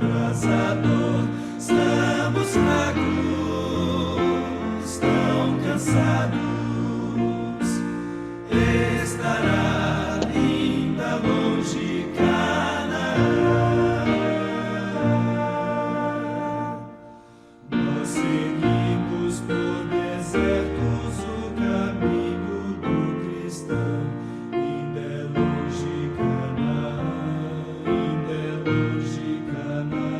abrasador. Estamos fracos, tão cansados. Estará ainda longe Canaã. Nós seguimos por desertos o caminho do cristão. Ainda é longe Canaã, ainda é longe Canaã.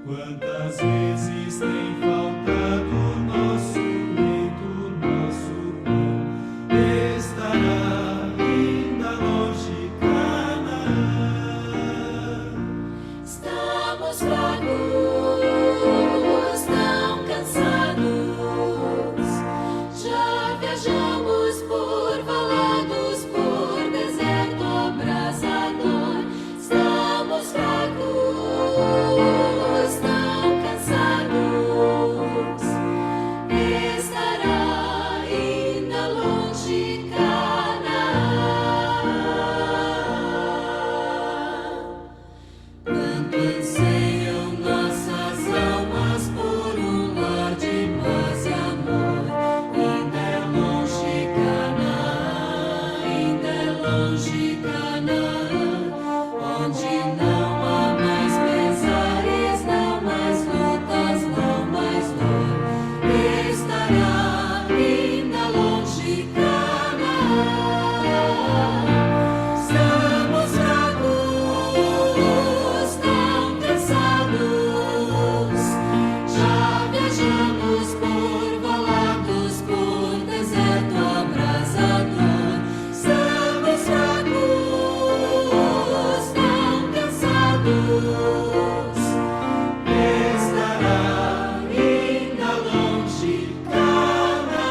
Quantas vezes tem faltado nosso leito, nosso pão. Estará ainda longe Canaã. Estamos fracos, tão cansados. Já viajamos por valados, por deserto abrasador. Estamos fracos, tão cansados. Estará ainda longe Canaã. Quanto anseiam nossas almas por um lar de paz e amor. Ainda é longe Canaã, ainda é longe Canaã, onde não há mais pesares, não mais lutas, não mais dor. Estará ainda longe Canaã. Estamos fracos, tão cansados. Já viajamos por valados, por deserto abrasador. Estamos fracos, tão cansados. Estará ainda longe Canaã.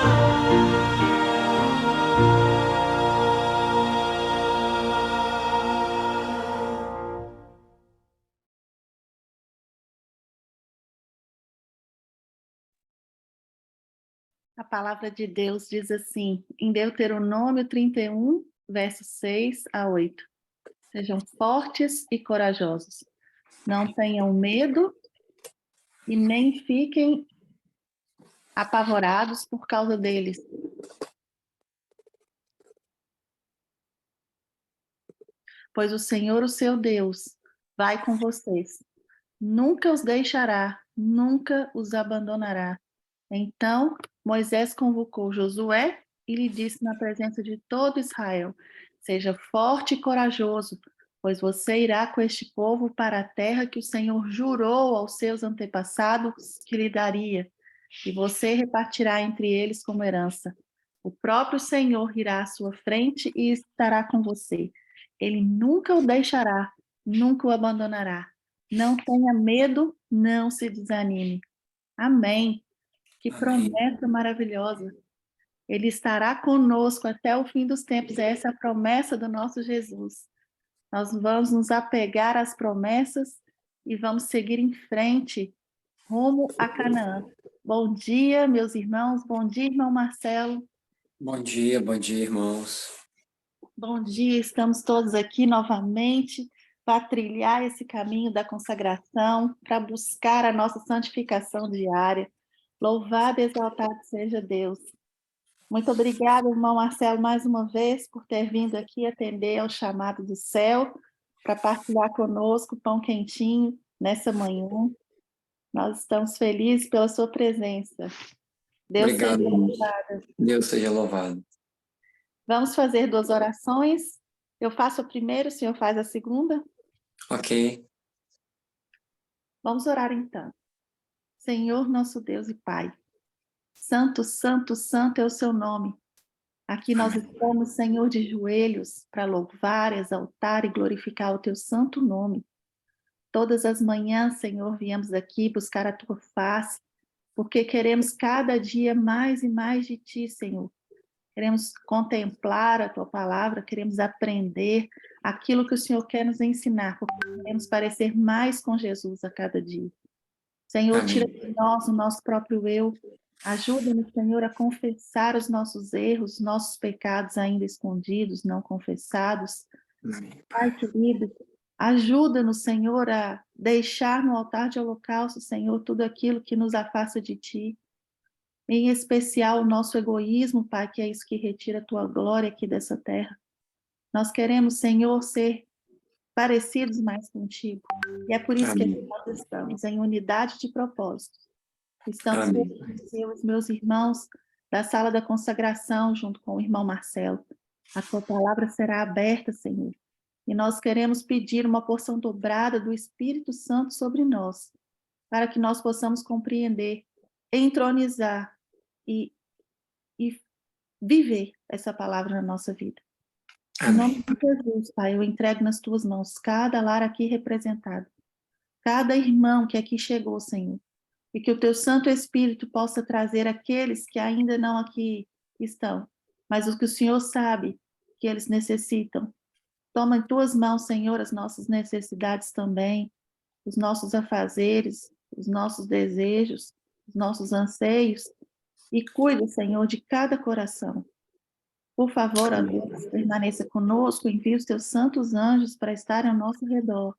A palavra de Deus diz assim, em Deuteronômio 31, versos 6 a 8. Sejam fortes e corajosos. Não tenham medo e nem fiquem apavorados por causa deles. Pois o Senhor, o seu Deus, vai com vocês. Nunca os deixará, nunca os abandonará. Então Moisés convocou Josué e lhe disse na presença de todo Israel: seja forte e corajoso, pois você irá com este povo para a terra que o Senhor jurou aos seus antepassados que lhe daria, e você repartirá entre eles como herança. O próprio Senhor irá à sua frente e estará com você. Ele nunca o deixará, nunca o abandonará. Não tenha medo, não se desanime. Amém. Que Amém. promessa maravilhosa. Ele estará conosco até o fim dos tempos. Essa é a promessa do nosso Jesus. Nós vamos nos apegar às promessas e vamos seguir em frente, rumo a Canaã. Bom dia, meus irmãos. Bom dia, irmão Marcelo. Bom dia, irmãos. Bom dia, estamos todos aqui novamente para trilhar esse caminho da consagração, para buscar a nossa santificação diária. Louvado e exaltado seja Deus. Muito obrigada, irmão Marcelo, mais uma vez, por ter vindo aqui atender ao chamado do céu, para partilhar conosco o pão quentinho nessa manhã. Nós estamos felizes pela sua presença. Deus Obrigado, seja irmãos. louvado. Deus seja louvado. Vamos fazer 2 orações. Eu faço a primeira, o senhor faz a segunda? Ok. Vamos orar então. Senhor, nosso Deus e Pai, santo, santo, santo é o seu nome. Aqui nós estamos, Senhor, de joelhos para louvar, exaltar e glorificar o teu santo nome. Todas as manhãs, Senhor, viemos aqui buscar a tua face, porque queremos cada dia mais e mais de ti, Senhor. Queremos contemplar a tua palavra, queremos aprender aquilo que o Senhor quer nos ensinar, porque queremos parecer mais com Jesus a cada dia. Senhor, Amém. tira de nós o nosso próprio eu. Ajuda-nos, Senhor, a confessar os nossos erros, nossos pecados ainda escondidos, não confessados. Amém. Pai querido, Ajuda-nos, Senhor, a deixar no altar de holocausto, Senhor, tudo aquilo que nos afasta de Ti. Em especial o nosso egoísmo, Pai, que é isso que retira a Tua glória aqui dessa terra. Nós queremos, Senhor, ser parecidos mais contigo. E é por isso que Amém. nós estamos em unidade de propósito. Estamos Amém. os meus irmãos da sala da consagração, junto com o irmão Marcelo. A Tua palavra será aberta, Senhor. E nós queremos pedir uma porção dobrada do Espírito Santo sobre nós, para que nós possamos compreender, entronizar e viver essa palavra na nossa vida. Em nome Amém. de Jesus, Pai, eu entrego nas Tuas mãos cada lar aqui representado, cada irmão que aqui chegou, Senhor, e que o Teu Santo Espírito possa trazer aqueles que ainda não aqui estão, mas os que o Senhor sabe que eles necessitam. Toma em Tuas mãos, Senhor, as nossas necessidades também, os nossos afazeres, os nossos desejos, os nossos anseios, e cuida, Senhor, de cada coração. Por favor, ó Deus, permaneça conosco, envie os Teus santos anjos para estarem ao nosso redor,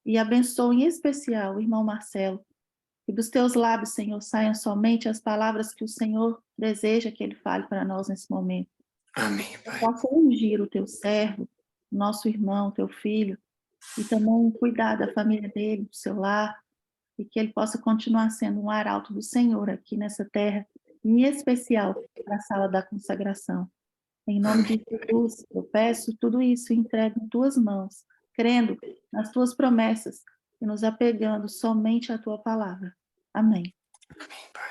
e abençoe em especial o irmão Marcelo, que dos Teus lábios, Senhor, saiam somente as palavras que o Senhor deseja que ele fale para nós nesse momento. Amém, Pai. Possa ungir o Teu servo, nosso irmão, Teu filho, e também cuidar da família dele, do seu lar, e que ele possa continuar sendo um arauto do Senhor aqui nessa terra, em especial para a sala da consagração. Em nome de Jesus, eu peço tudo isso e entrego em Tuas mãos, crendo nas Tuas promessas e nos apegando somente à Tua palavra. Amém. Amém, Pai.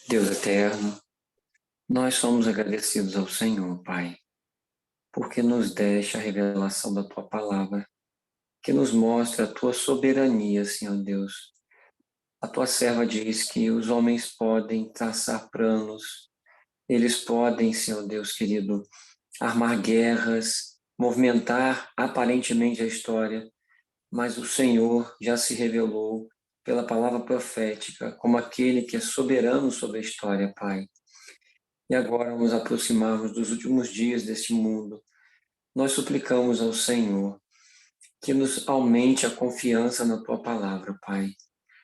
Deus eterno, nós somos agradecidos ao Senhor, Pai, porque nos deixa a revelação da Tua palavra, que nos mostra a Tua soberania, Senhor Deus. A Tua serva diz que os homens podem traçar planos, eles podem, Senhor Deus querido, armar guerras, movimentar aparentemente a história, mas o Senhor já se revelou pela palavra profética como aquele que é soberano sobre a história, Pai. E agora nos aproximamos dos últimos dias deste mundo. Nós suplicamos ao Senhor que nos aumente a confiança na Tua palavra, Pai.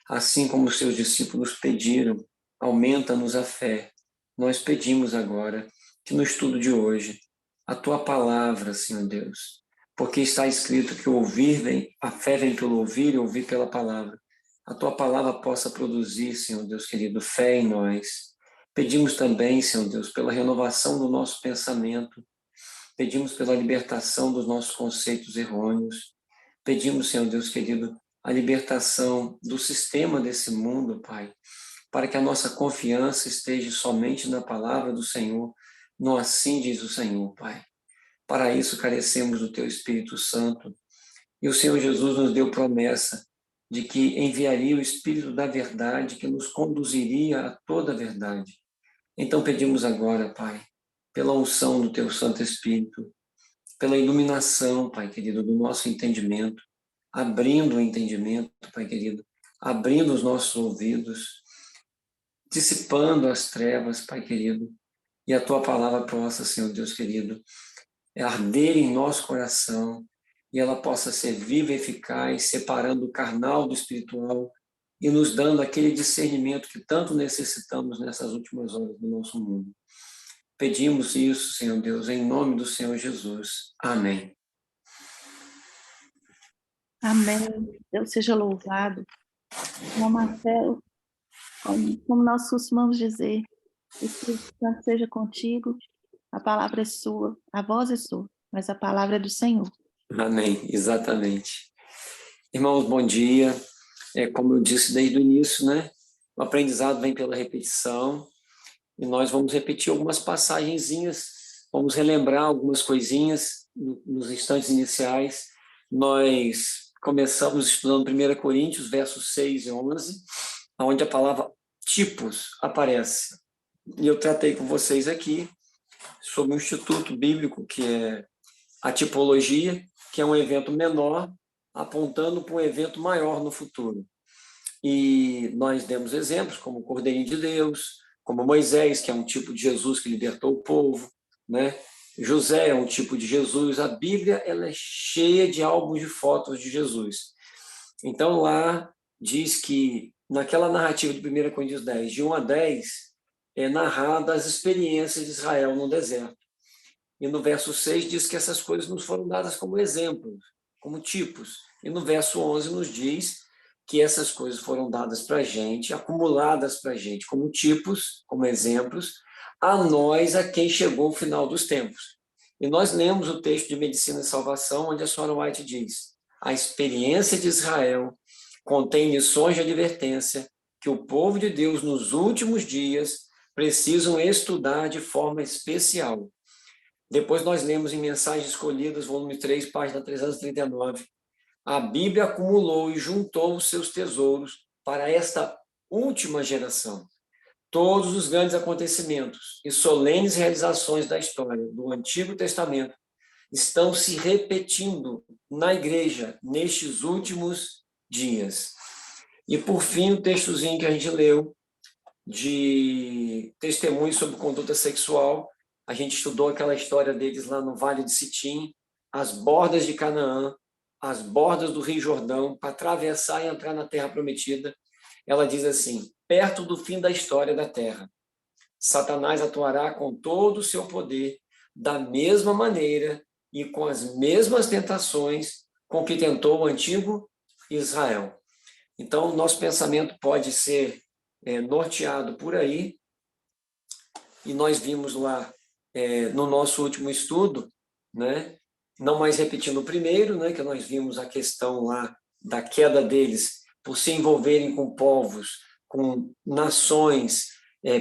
Assim como os Seus discípulos pediram, aumenta-nos a fé. Nós pedimos agora que no estudo de hoje, a Tua palavra, Senhor Deus, porque está escrito que a fé vem pelo ouvir e ouvir pela palavra. A Tua palavra possa produzir, Senhor Deus querido, fé em nós. Pedimos também, Senhor Deus, pela renovação do nosso pensamento. Pedimos pela libertação dos nossos conceitos errôneos. Pedimos, Senhor Deus querido, a libertação do sistema desse mundo, Pai, para que a nossa confiança esteja somente na palavra do Senhor, não assim diz o Senhor, Pai. Para isso carecemos do Teu Espírito Santo, e o Senhor Jesus nos deu promessa de que enviaria o Espírito da verdade, que nos conduziria a toda a verdade. Então pedimos agora, Pai, pela unção do Teu Santo Espírito, pela iluminação, Pai querido, do nosso entendimento, abrindo o entendimento, Pai querido, abrindo os nossos ouvidos, dissipando as trevas, Pai querido, e a Tua palavra possa, Senhor Deus querido, arder em nosso coração, e ela possa ser viva e eficaz, separando o carnal do espiritual e nos dando aquele discernimento que tanto necessitamos nessas últimas horas do nosso mundo. Pedimos isso, Senhor Deus, em nome do Senhor Jesus. Amém. Amém. Deus seja louvado. Irmão Marcelo, como nós costumamos dizer, o Espírito Santo seja contigo, a palavra é sua, a voz é sua, mas a palavra é do Senhor. Amém, exatamente. Irmãos, bom dia. Como eu disse desde o início, né? O aprendizado vem pela repetição, e nós vamos repetir algumas passagenzinhas, vamos relembrar algumas coisinhas nos instantes iniciais. Nós começamos estudando 1 Coríntios, versos 6 e 11, onde a palavra tipos aparece. E eu tratei com vocês aqui sobre um instituto bíblico, que é a tipologia, que é um evento menor, apontando para um evento maior no futuro. E nós demos exemplos, como o Cordeirinho de Deus, como Moisés, que é um tipo de Jesus que libertou o povo, né? José é um tipo de Jesus. A Bíblia ela é cheia de álbuns de fotos de Jesus. Então, lá diz que, naquela narrativa de 1 Coríntios 10, de 1 a 10, é narrada as experiências de Israel no deserto. E no verso 6 diz que essas coisas nos foram dadas como exemplos, como tipos. E no verso 11 nos diz que essas coisas foram dadas para a gente, acumuladas para a gente, como tipos, como exemplos, a nós, a quem chegou o final dos tempos. E nós lemos o texto de Medicina e Salvação, onde a senhora White diz: a experiência de Israel contém lições de advertência que o povo de Deus, nos últimos dias, precisam estudar de forma especial. Depois nós lemos em Mensagens Escolhidas, volume 3, página 339, a Bíblia acumulou e juntou os seus tesouros para esta última geração. Todos os grandes acontecimentos e solenes realizações da história do Antigo Testamento estão se repetindo na igreja nestes últimos dias. E, por fim, o textozinho que a gente leu de testemunhos sobre conduta sexual, a gente estudou aquela história deles lá no Vale de Sitim, as bordas de Canaã, as bordas do Rio Jordão, para atravessar e entrar na Terra Prometida. Ela diz assim: perto do fim da história da Terra, Satanás atuará com todo o seu poder, da mesma maneira e com as mesmas tentações com que tentou o antigo Israel. Então, nosso pensamento pode ser norteado por aí, e nós vimos lá no nosso último estudo, né, não mais repetindo o primeiro, né, que nós vimos a questão lá da queda deles por se envolverem com povos, com nações,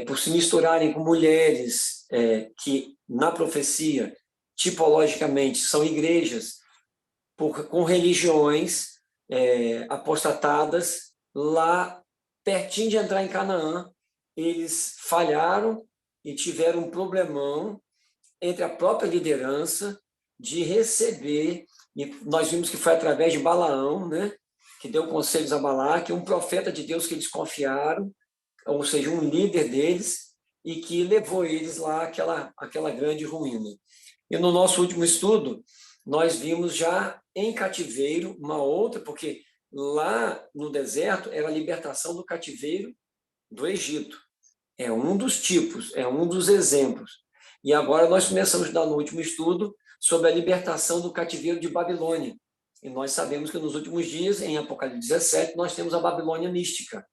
por se misturarem com mulheres que, na profecia, tipologicamente, são igrejas, com religiões apostatadas. Lá, pertinho de entrar em Canaã, eles falharam e tiveram um problemão entre a própria liderança de receber, e nós vimos que foi através de Balaão, né, que deu conselhos a Balaque, um profeta de Deus que eles confiaram, ou seja, um líder deles, e que levou eles lá àquela grande ruína. E no nosso último estudo, nós vimos já em cativeiro uma outra, porque lá no deserto era a libertação do cativeiro do Egito. É um dos tipos, é um dos exemplos. E agora nós começamos a estudar no último estudo sobre a libertação do cativeiro de Babilônia. E nós sabemos que nos últimos dias, em Apocalipse 17, nós temos a Babilônia mística,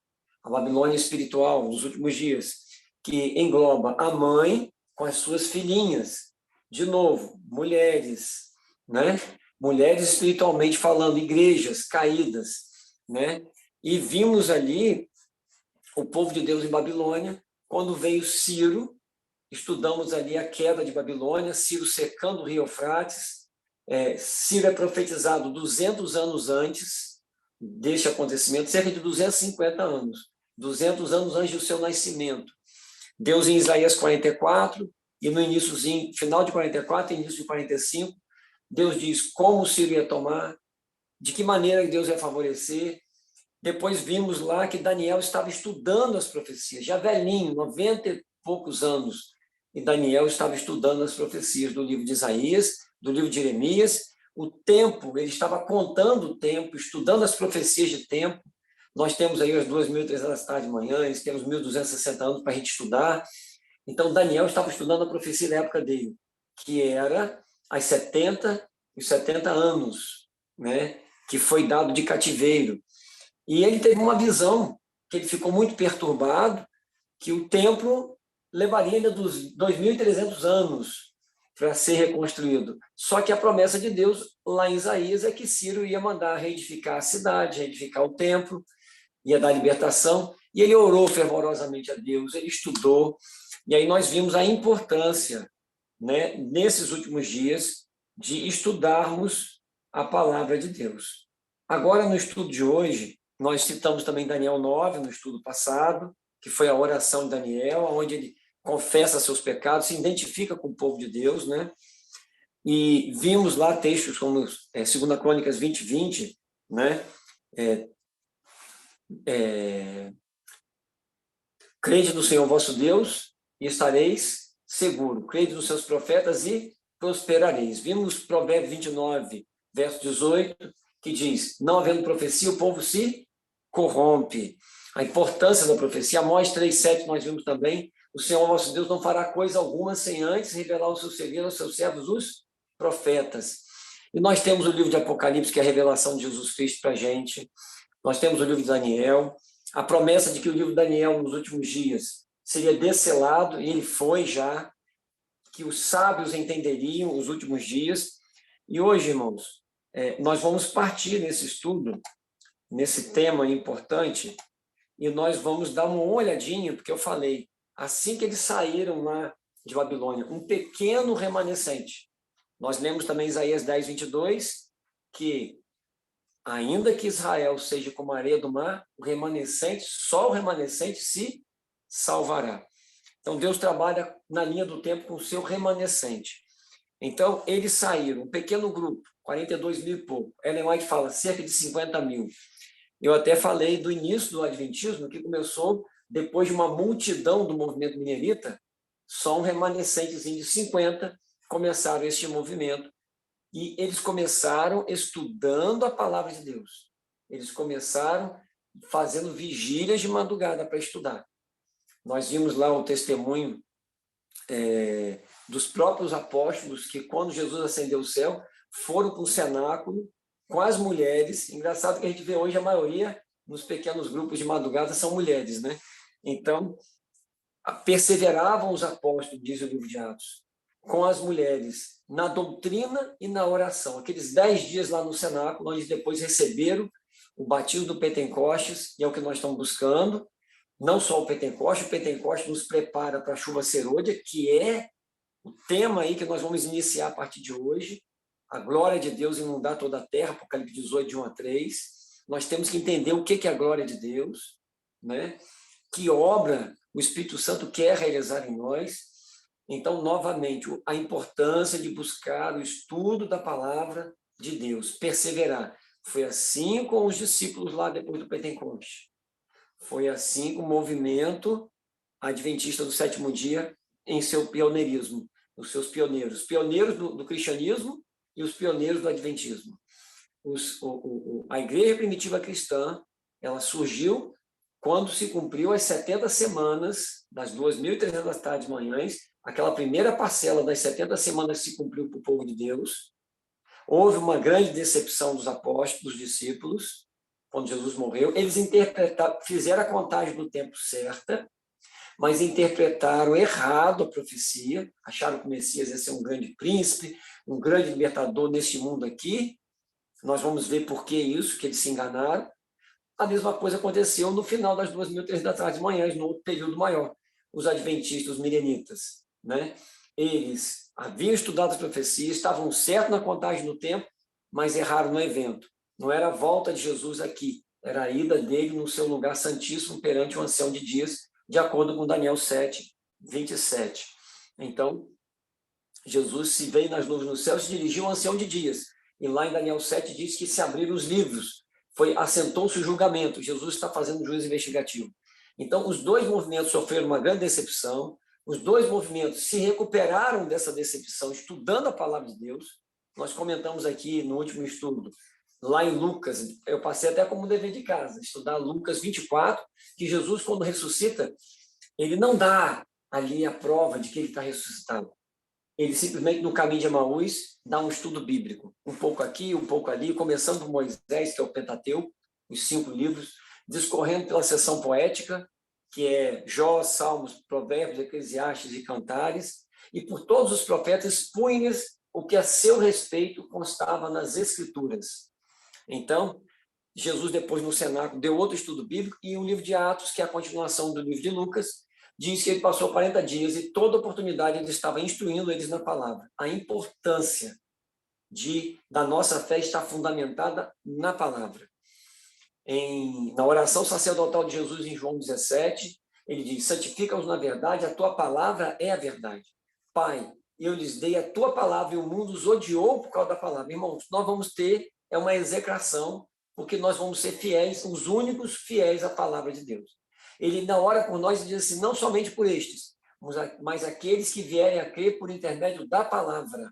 a Babilônia espiritual, nos últimos dias, que engloba a mãe com as suas filhinhas. De novo, mulheres, né? Mulheres espiritualmente falando, igrejas caídas, né? E vimos ali o povo de Deus em Babilônia, quando veio Ciro, estudamos ali a queda de Babilônia, Ciro secando o rio Eufrates. Ciro é profetizado 200 anos antes deste acontecimento, cerca de 250 anos, 200 anos antes do seu nascimento. Deus em Isaías 44, e no iníciozinho, final de 44 e início de 45, Deus diz como Ciro ia tomar, de que maneira Deus ia favorecer. Depois vimos lá que Daniel estava estudando as profecias, já velhinho, 90 e poucos anos, e Daniel estava estudando as profecias do livro de Isaías, do livro de Jeremias. O tempo, ele estava contando o tempo, estudando as profecias de tempo. Nós temos aí as 2.300 tarde de manhã, eles temos 1.260 anos para a gente estudar. Então, Daniel estava estudando a profecia da época dele, que era os 70 anos, né, que foi dado de cativeiro. E ele teve uma visão, que ele ficou muito perturbado, que o templo levaria ainda dos 2.300 anos para ser reconstruído. Só que a promessa de Deus, lá em Isaías, é que Ciro ia mandar reedificar a cidade, reedificar o templo, ia dar libertação, e ele orou fervorosamente a Deus, ele estudou, e aí nós vimos a importância, né, nesses últimos dias, de estudarmos a palavra de Deus. Agora, no estudo de hoje, nós citamos também Daniel 9, no estudo passado, que foi a oração de Daniel, onde ele confessa seus pecados, se identifica com o povo de Deus, né? E vimos lá textos como 2 Crônicas 20:20, né? Crede no Senhor vosso Deus e estareis seguro. Crede nos seus profetas e prosperareis. Vimos Provérbios 29, verso 18, que diz, não havendo profecia, o povo se corrompe. A importância da profecia. Amós 3,7 nós vimos também, o Senhor nosso Deus não fará coisa alguma sem antes revelar o seu segredo aos seus servos, os profetas. E nós temos o livro de Apocalipse, que é a revelação de Jesus Cristo para a gente. Nós temos o livro de Daniel, a promessa de que o livro de Daniel, nos últimos dias, seria desselado, e ele foi já, que os sábios entenderiam os últimos dias. E hoje, irmãos, nós vamos partir nesse estudo, nesse tema importante, e nós vamos dar uma olhadinha, porque eu falei, assim que eles saíram lá de Babilônia, um pequeno remanescente. Nós lemos também Isaías 10, 22, que ainda que Israel seja como a areia do mar, o remanescente, só o remanescente se salvará. Então, Deus trabalha na linha do tempo com o seu remanescente. Então, eles saíram, um pequeno grupo, 42 mil e pouco. Ellen White fala cerca de 50 mil. Eu até falei do início do Adventismo, que começou depois de uma multidão do movimento minerita, só um remanescentezinho de 50 começaram este movimento. E eles começaram estudando a palavra de Deus. Eles começaram fazendo vigílias de madrugada para estudar. Nós vimos lá o testemunho dos próprios apóstolos, que quando Jesus ascendeu ao céu, foram para o cenáculo com as mulheres. Engraçado que a gente vê hoje a maioria, nos pequenos grupos de madrugada, são mulheres, né? Então, perseveravam os apóstolos, diz o livro de Atos, com as mulheres, na doutrina e na oração. Aqueles 10 dias lá no cenáculo, onde depois receberam o batismo do Pentecostes, e é o que nós estamos buscando. Não só o Pentecostes nos prepara para a chuva serôdia, que é o tema aí que nós vamos iniciar a partir de hoje, a glória de Deus inundar toda a terra, Apocalipse 18, de 1 a 3. Nós temos que entender o que é a glória de Deus, né? Que obra o Espírito Santo quer realizar em nós. Então, novamente, a importância de buscar o estudo da palavra de Deus, perseverar. Foi assim com os discípulos lá depois do Pentecostes. Foi assim com o movimento adventista do sétimo dia em seu pioneirismo, os seus pioneiros. Pioneiros do cristianismo e os pioneiros do adventismo. A igreja primitiva cristã, ela surgiu quando se cumpriu as 70 semanas das 2.300 tardes manhãs, aquela primeira parcela das 70 semanas se cumpriu para o povo de Deus. Houve uma grande decepção dos apóstolos, dos discípulos, quando Jesus morreu. Eles fizeram a contagem do tempo certa, mas interpretaram errado a profecia, acharam que o Messias ia ser um grande príncipe, um grande libertador neste mundo aqui. Nós vamos ver por que isso, que eles se enganaram. A mesma coisa aconteceu no final das 2.300 tardes manhãs, no outro período maior. Os adventistas, os milenitas, né? Eles haviam estudado as profecias, estavam certos na contagem do tempo, mas erraram no evento. Não era a volta de Jesus aqui, era a ida dele no seu lugar santíssimo perante o ancião de dias, de acordo com Daniel 7, 27. Então, Jesus se veio nas nuvens no céu, se dirigiu ao ancião de dias. E lá em Daniel 7 diz que se abriram os livros, assentou-se o julgamento. Jesus está fazendo um juízo investigativo. Então, os dois movimentos sofreram uma grande decepção, os dois movimentos se recuperaram dessa decepção estudando a palavra de Deus. Nós comentamos aqui no último estudo, lá em Lucas, eu passei até como dever de casa, estudar Lucas 24, que Jesus, quando ressuscita, ele não dá ali a prova de que ele está ressuscitado. Ele simplesmente, no caminho de Emaús, dá um estudo bíblico. Um pouco aqui, um pouco ali, começando por Moisés, que é o Pentateuco, os 5 livros, discorrendo pela seção poética, que é Jó, Salmos, Provérbios, Eclesiastes e Cantares, e por todos os profetas expunha-lhes o que a seu respeito constava nas Escrituras. Então, Jesus, depois no cenáculo, deu outro estudo bíblico, e o livro de Atos, que é a continuação do livro de Lucas, diz que ele passou 40 dias e toda oportunidade ele estava instruindo eles na palavra. A importância da nossa fé está fundamentada na palavra. Na oração sacerdotal de Jesus em João 17, ele diz, santifica-os na verdade, a tua palavra é a verdade. Pai, eu lhes dei a tua palavra e o mundo os odiou por causa da palavra. Irmãos, nós vamos ter uma execração, porque nós vamos ser fiéis, os únicos fiéis à palavra de Deus. Ele ainda ora por nós e diz assim, não somente por estes, mas aqueles que vierem a crer por intermédio da palavra.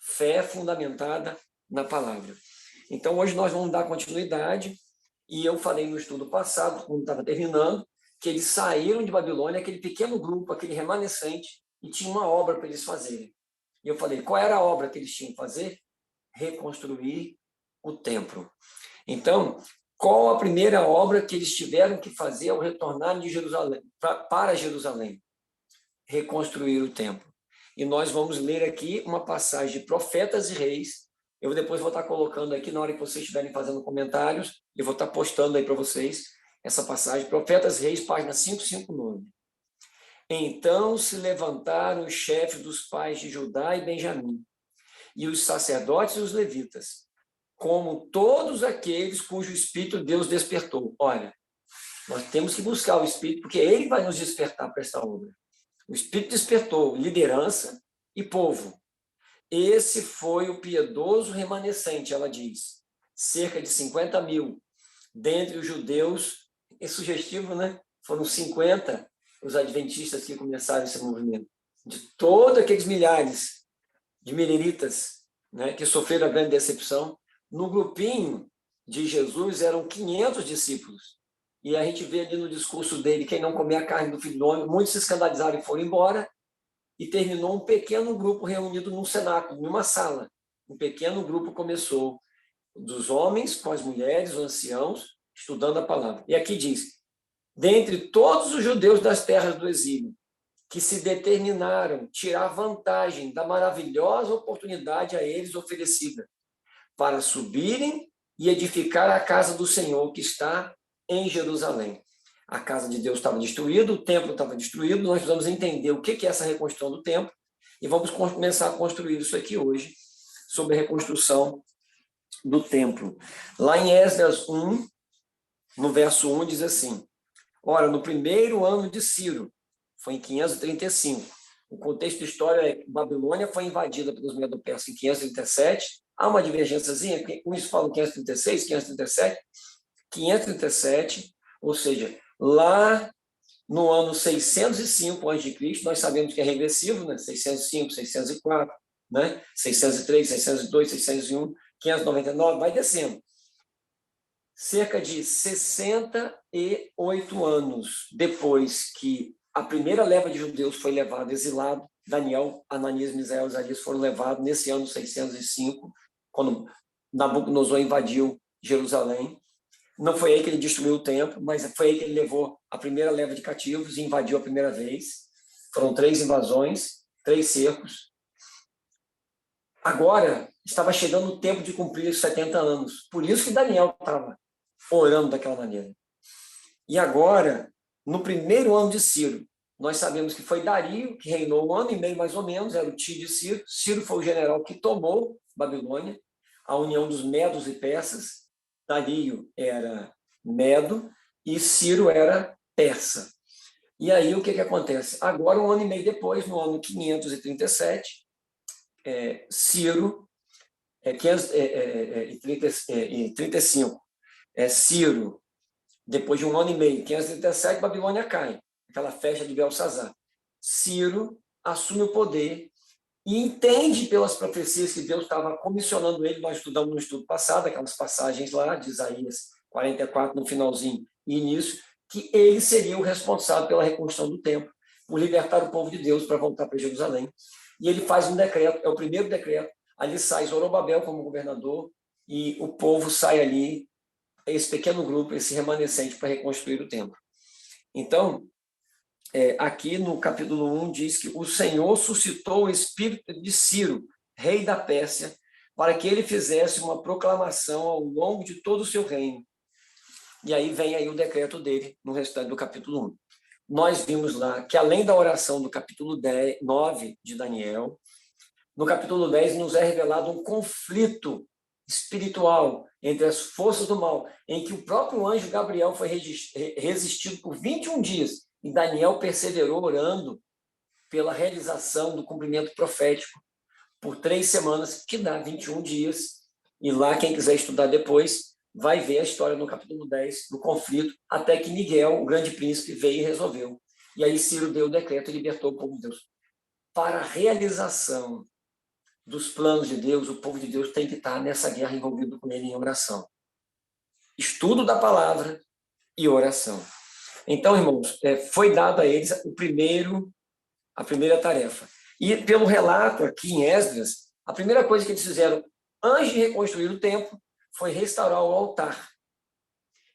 fé fundamentada na palavra. Então, hoje nós vamos dar continuidade, e eu falei no estudo passado, quando estava terminando, que eles saíram de Babilônia, aquele pequeno grupo, aquele remanescente, e tinha uma obra para eles fazerem. E eu falei, qual era a obra que eles tinham que fazer? Reconstruir o templo. Então, qual a primeira obra que eles tiveram que fazer ao retornar de Jerusalém, para Jerusalém? Reconstruir o templo. E nós vamos ler aqui uma passagem de Profetas e Reis. Eu depois vou estar colocando aqui, na hora que vocês estiverem fazendo comentários, eu vou estar postando aí para vocês essa passagem, Profetas e Reis, página 559. Então se levantaram os chefes dos pais de Judá e Benjamim, e os sacerdotes e os levitas, como todos aqueles cujo espírito Deus despertou. Olha, nós temos que buscar o espírito, porque ele vai nos despertar para esta obra. O espírito despertou liderança e povo. Esse foi o piedoso remanescente, ela diz. Cerca de 50 mil. Dentre os judeus, é sugestivo, né? Foram 50 os adventistas que começaram esse movimento. De todos aqueles milhares de mileritas, né, que sofreram a grande decepção, no grupinho de Jesus eram 500 discípulos. E a gente vê ali no discurso dele, quem não comer a carne do filho do homem, muitos se escandalizaram e foram embora, e terminou um pequeno grupo reunido num cenáculo, numa sala. Um pequeno grupo começou, dos homens com as mulheres, os anciãos, estudando a palavra. E aqui diz, dentre todos os judeus das terras do exílio, que se determinaram tirar vantagem da maravilhosa oportunidade a eles oferecida, para subirem e edificar a casa do Senhor que está em Jerusalém. A casa de Deus estava destruída, o templo estava destruído, nós precisamos entender o que é essa reconstrução do templo, e vamos começar a construir isso aqui hoje, sobre a reconstrução do templo. Lá em Esdras 1, no verso 1, diz assim, ora, no primeiro ano de Ciro, foi em 535, o contexto da história é que Babilônia foi invadida pelos Medo-Persas em 537, há uma divergênciazinha, uns falam 536, 537, 537, ou seja, lá no ano 605 a.C., nós sabemos que é regressivo, né? 605, 604, né? 603, 602, 601, 599, vai descendo. Cerca de 68 anos depois que a primeira leva de judeus foi levada exilado, Daniel, Ananias, Misael e Azarias foram levados nesse ano 605, quando Nabucodonosor invadiu Jerusalém. Não foi aí que ele destruiu o templo, mas foi aí que ele levou a primeira leva de cativos e invadiu a primeira vez. Foram 3 invasões, 3 cercos. Agora, estava chegando o tempo de cumprir os 70 anos. Por isso que Daniel estava orando daquela maneira. E agora, no primeiro ano de Ciro, nós sabemos que foi Dario, que reinou 1 ano e meio mais ou menos, era o tio de Ciro. Ciro foi o general que tomou Babilônia, a união dos medos e persas. Dario era medo e Ciro era persa. E aí o que acontece? Agora, 1 ano e meio depois, no ano 537, Ciro, 535, Ciro, depois de 1 ano e meio, 537, Babilônia cai, aquela festa de Belsazar. Ciro assume o poder e entende pelas profecias que Deus estava comissionando ele, nós estudamos no estudo passado, aquelas passagens lá de Isaías 44, no finalzinho e início, que ele seria o responsável pela reconstrução do templo, por libertar o povo de Deus para voltar para Jerusalém. E ele faz um decreto, é o primeiro decreto, ali sai Zorobabel como governador, e o povo sai ali, esse pequeno grupo, esse remanescente, para reconstruir o templo. Então, aqui no capítulo 1 diz que o Senhor suscitou o espírito de Ciro, rei da Pérsia, para que ele fizesse uma proclamação ao longo de todo o seu reino. E aí vem aí o decreto dele no restante do capítulo 1. Nós vimos lá que, além da oração do capítulo 9 de Daniel, no capítulo 10 nos é revelado um conflito espiritual entre as forças do mal, em que o próprio anjo Gabriel foi resistido por 21 dias, e Daniel perseverou orando pela realização do cumprimento profético por 3 semanas, que dá 21 dias. E lá, quem quiser estudar depois, vai ver a história no capítulo 10, do conflito, até que Miguel, o grande príncipe, veio e resolveu. E aí Ciro deu o decreto e libertou o povo de Deus. Para a realização dos planos de Deus, o povo de Deus tem que estar nessa guerra envolvido com ele em oração. Estudo da palavra e oração. Então, irmãos, foi dado a eles a primeira tarefa. E pelo relato aqui em Esdras, a primeira coisa que eles fizeram antes de reconstruir o templo foi restaurar o altar.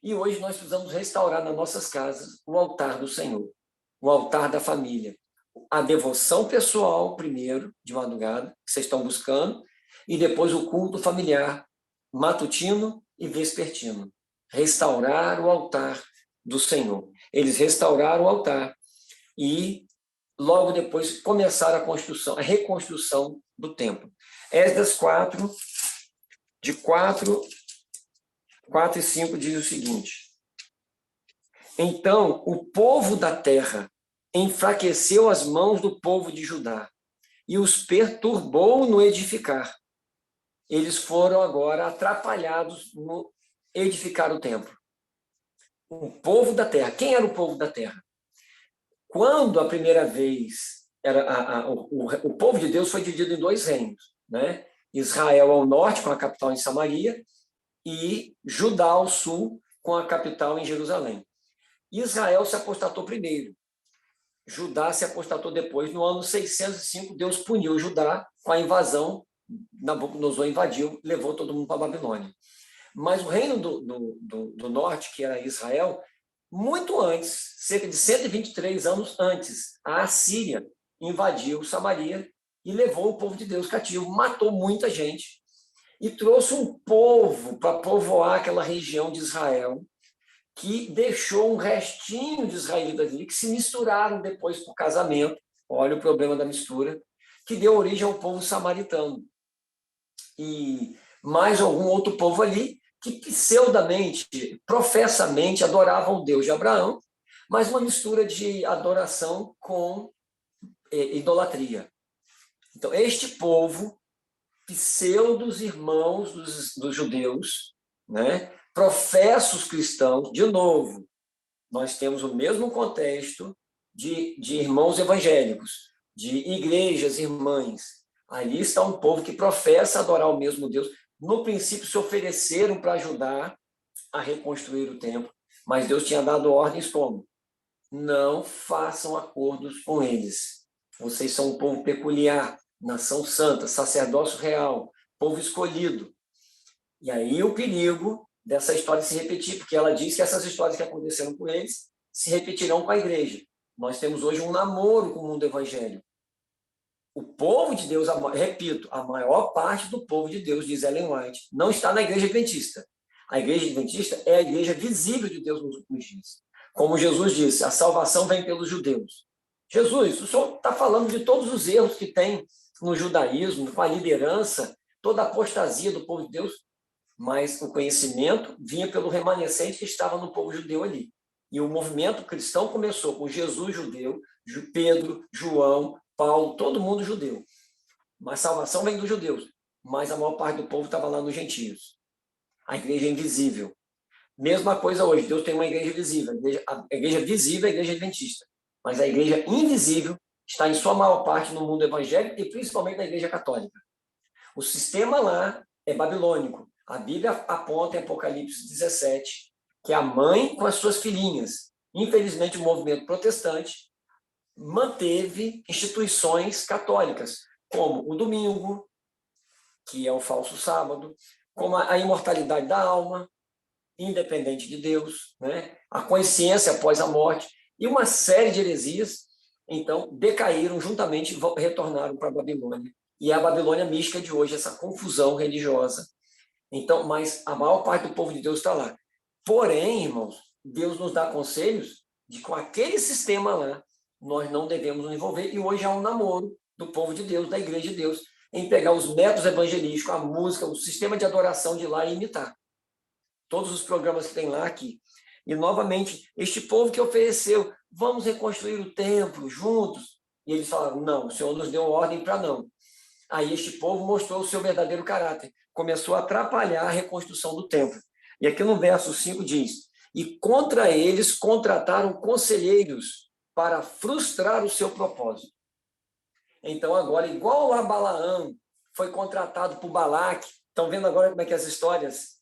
E hoje nós precisamos restaurar nas nossas casas o altar do Senhor, o altar da família. A devoção pessoal, primeiro, de madrugada, que vocês estão buscando, e depois o culto familiar, matutino e vespertino. Restaurar o altar do Senhor. Eles restauraram o altar e logo depois começaram a reconstrução do templo. Esdras 4, de 4 e 5 diz o seguinte: então o povo da terra enfraqueceu as mãos do povo de Judá e os perturbou no edificar. Eles foram agora atrapalhados no edificar o templo. O povo da terra. Quem era o povo da terra? Quando a primeira vez o povo de Deus foi dividido em 2 reinos, né? Israel ao norte, com a capital em Samaria, e Judá ao sul, com a capital em Jerusalém. Israel se apostatou primeiro. Judá se apostatou depois. No ano 605, Deus puniu Judá com a invasão. Nabucodonosor invadiu, levou todo mundo para a Babilônia. Mas o reino do norte, que era Israel, muito antes, cerca de 123 anos antes, a Assíria invadiu Samaria e levou o povo de Deus cativo, matou muita gente e trouxe um povo para povoar aquela região de Israel, que deixou um restinho de israelitas ali, que se misturaram depois por casamento. Olha o problema da mistura, que deu origem ao povo samaritano. E mais algum outro povo ali, que pseudamente, professamente, adoravam o Deus de Abraão, mas uma mistura de adoração com idolatria. Então, este povo, pseudos irmãos dos judeus, né, professos cristãos, de novo, nós temos o mesmo contexto de irmãos evangélicos, de igrejas irmãs. Ali está um povo que professa adorar o mesmo Deus. No princípio, se ofereceram para ajudar a reconstruir o templo, mas Deus tinha dado ordens como: não façam acordos com eles. Vocês são um povo peculiar, nação santa, sacerdócio real, povo escolhido. E aí o perigo dessa história se repetir, porque ela diz que essas histórias que aconteceram com eles se repetirão com a igreja. Nós temos hoje um namoro com o mundo evangélico. O povo de Deus, repito, a maior parte do povo de Deus, diz Ellen White, não está na igreja adventista. A igreja adventista é a igreja visível de Deus nos últimos dias. Como Jesus disse, a salvação vem pelos judeus. Jesus, o senhor está falando de todos os erros que tem no judaísmo, com a liderança, toda a apostasia do povo de Deus, mas o conhecimento vinha pelo remanescente que estava no povo judeu ali. E o movimento cristão começou com Jesus judeu, Pedro, João, Paulo, todo mundo judeu. Mas salvação vem dos judeus. Mas a maior parte do povo estava lá nos gentios. A igreja é invisível. Mesma coisa hoje. Deus tem uma igreja visível. A igreja visível é a igreja adventista. Mas a igreja invisível está em sua maior parte no mundo evangélico e principalmente na igreja católica. O sistema lá é babilônico. A Bíblia aponta em Apocalipse 17 que a mãe com as suas filhinhas, infelizmente o movimento protestante, manteve instituições católicas, como o domingo, que é o falso sábado, como a imortalidade da alma, independente de Deus, né? A consciência após a morte, e uma série de heresias, então, decaíram juntamente e retornaram para a Babilônia. E é a Babilônia mística de hoje, essa confusão religiosa. Então, mas a maior parte do povo de Deus está lá. Porém, irmãos, Deus nos dá conselhos de que com aquele sistema lá, nós não devemos nos envolver, e hoje há um namoro do povo de Deus, da igreja de Deus, em pegar os métodos evangelísticos, a música, o sistema de adoração de lá e imitar. Todos os programas que tem lá aqui. E, novamente, este povo que ofereceu, vamos reconstruir o templo juntos. E eles falaram, não, o Senhor nos deu ordem para não. Aí este povo mostrou o seu verdadeiro caráter, começou a atrapalhar a reconstrução do templo. E aqui no verso 5 diz, e contra eles contrataram conselheiros para frustrar o seu propósito. Então, agora, igual a Balaão foi contratado por Balaque. Estão vendo agora como é que as histórias?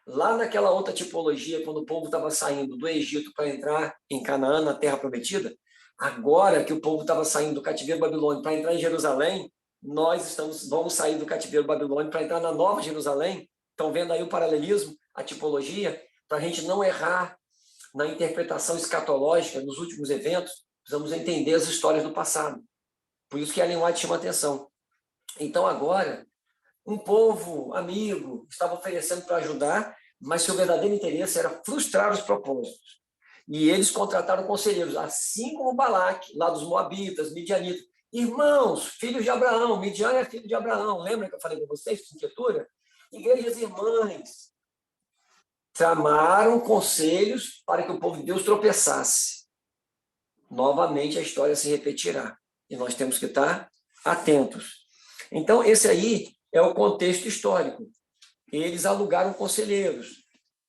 Lá naquela outra tipologia, quando o povo estava saindo do Egito para entrar em Canaã, na Terra Prometida, agora que o povo estava saindo do cativeiro babilônico para entrar em Jerusalém, vamos sair do cativeiro babilônico para entrar na Nova Jerusalém. Estão vendo aí o paralelismo, a tipologia? Para a gente não errar na interpretação escatológica nos últimos eventos, precisamos entender as histórias do passado. Por isso que Ellen White chama atenção. Então, agora, um povo amigo estava oferecendo para ajudar, mas seu verdadeiro interesse era frustrar os propósitos. E eles contrataram conselheiros, assim como Balaque, lá dos Moabitas, Midianitas. Irmãos, filhos de Abraão, Midian é filho de Abraão. Lembra que eu falei com vocês, escritura? Igrejas irmãs tramaram conselhos para que o povo de Deus tropeçasse. Novamente a história se repetirá. E nós temos que estar atentos. Então, esse aí é o contexto histórico. Eles alugaram conselheiros.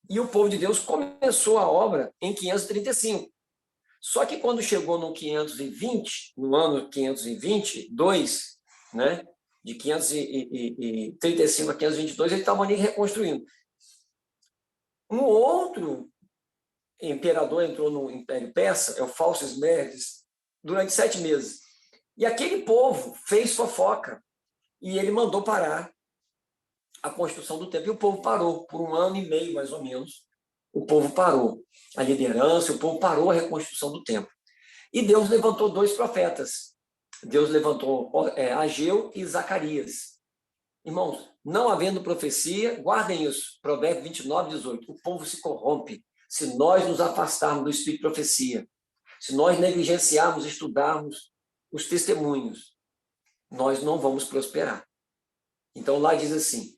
E o povo de Deus começou a obra em 535. Só que quando chegou no 520, no ano 522, né, de 535 a 522, eles estavam ali reconstruindo. Um outro imperador entrou no Império Persa, é o Falso Esmerdes, durante 7 meses. E aquele povo fez fofoca. E ele mandou parar a construção do templo. E o povo parou, por 1 ano e meio, mais ou menos. O povo parou a liderança, o povo parou a reconstrução do templo. E Deus levantou 2 profetas. Deus levantou Ageu e Zacarias. Irmãos, não havendo profecia, guardem isso, Provérbios 29, 18. O povo se corrompe se nós nos afastarmos do espírito de profecia. Se nós negligenciarmos, estudarmos os testemunhos, nós não vamos prosperar. Então, lá diz assim,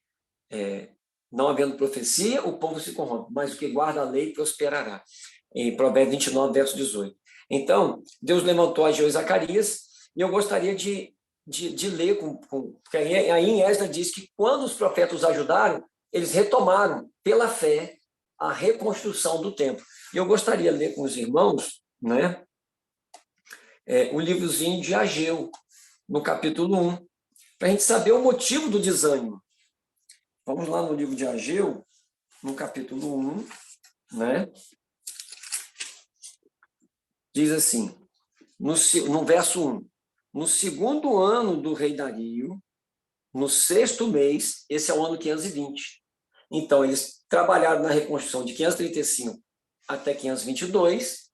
não havendo profecia, o povo se corrompe, mas o que guarda a lei prosperará. Em Provérbios 29, verso 18. Então, Deus levantou Ageu e Zacarias, e eu gostaria de ler, porque aí em Esdras diz que quando os profetas os ajudaram, eles retomaram, pela fé, a reconstrução do templo. E eu gostaria de ler com os irmãos, né, o livrozinho de Ageu, no capítulo 1, para a gente saber o motivo do desânimo. Vamos lá no livro de Ageu, no capítulo 1, né? Diz assim, no verso 1, no 2º ano do rei Dario, no 6º mês, esse é o ano 520. Então, eles trabalharam na reconstrução de 535 até 522,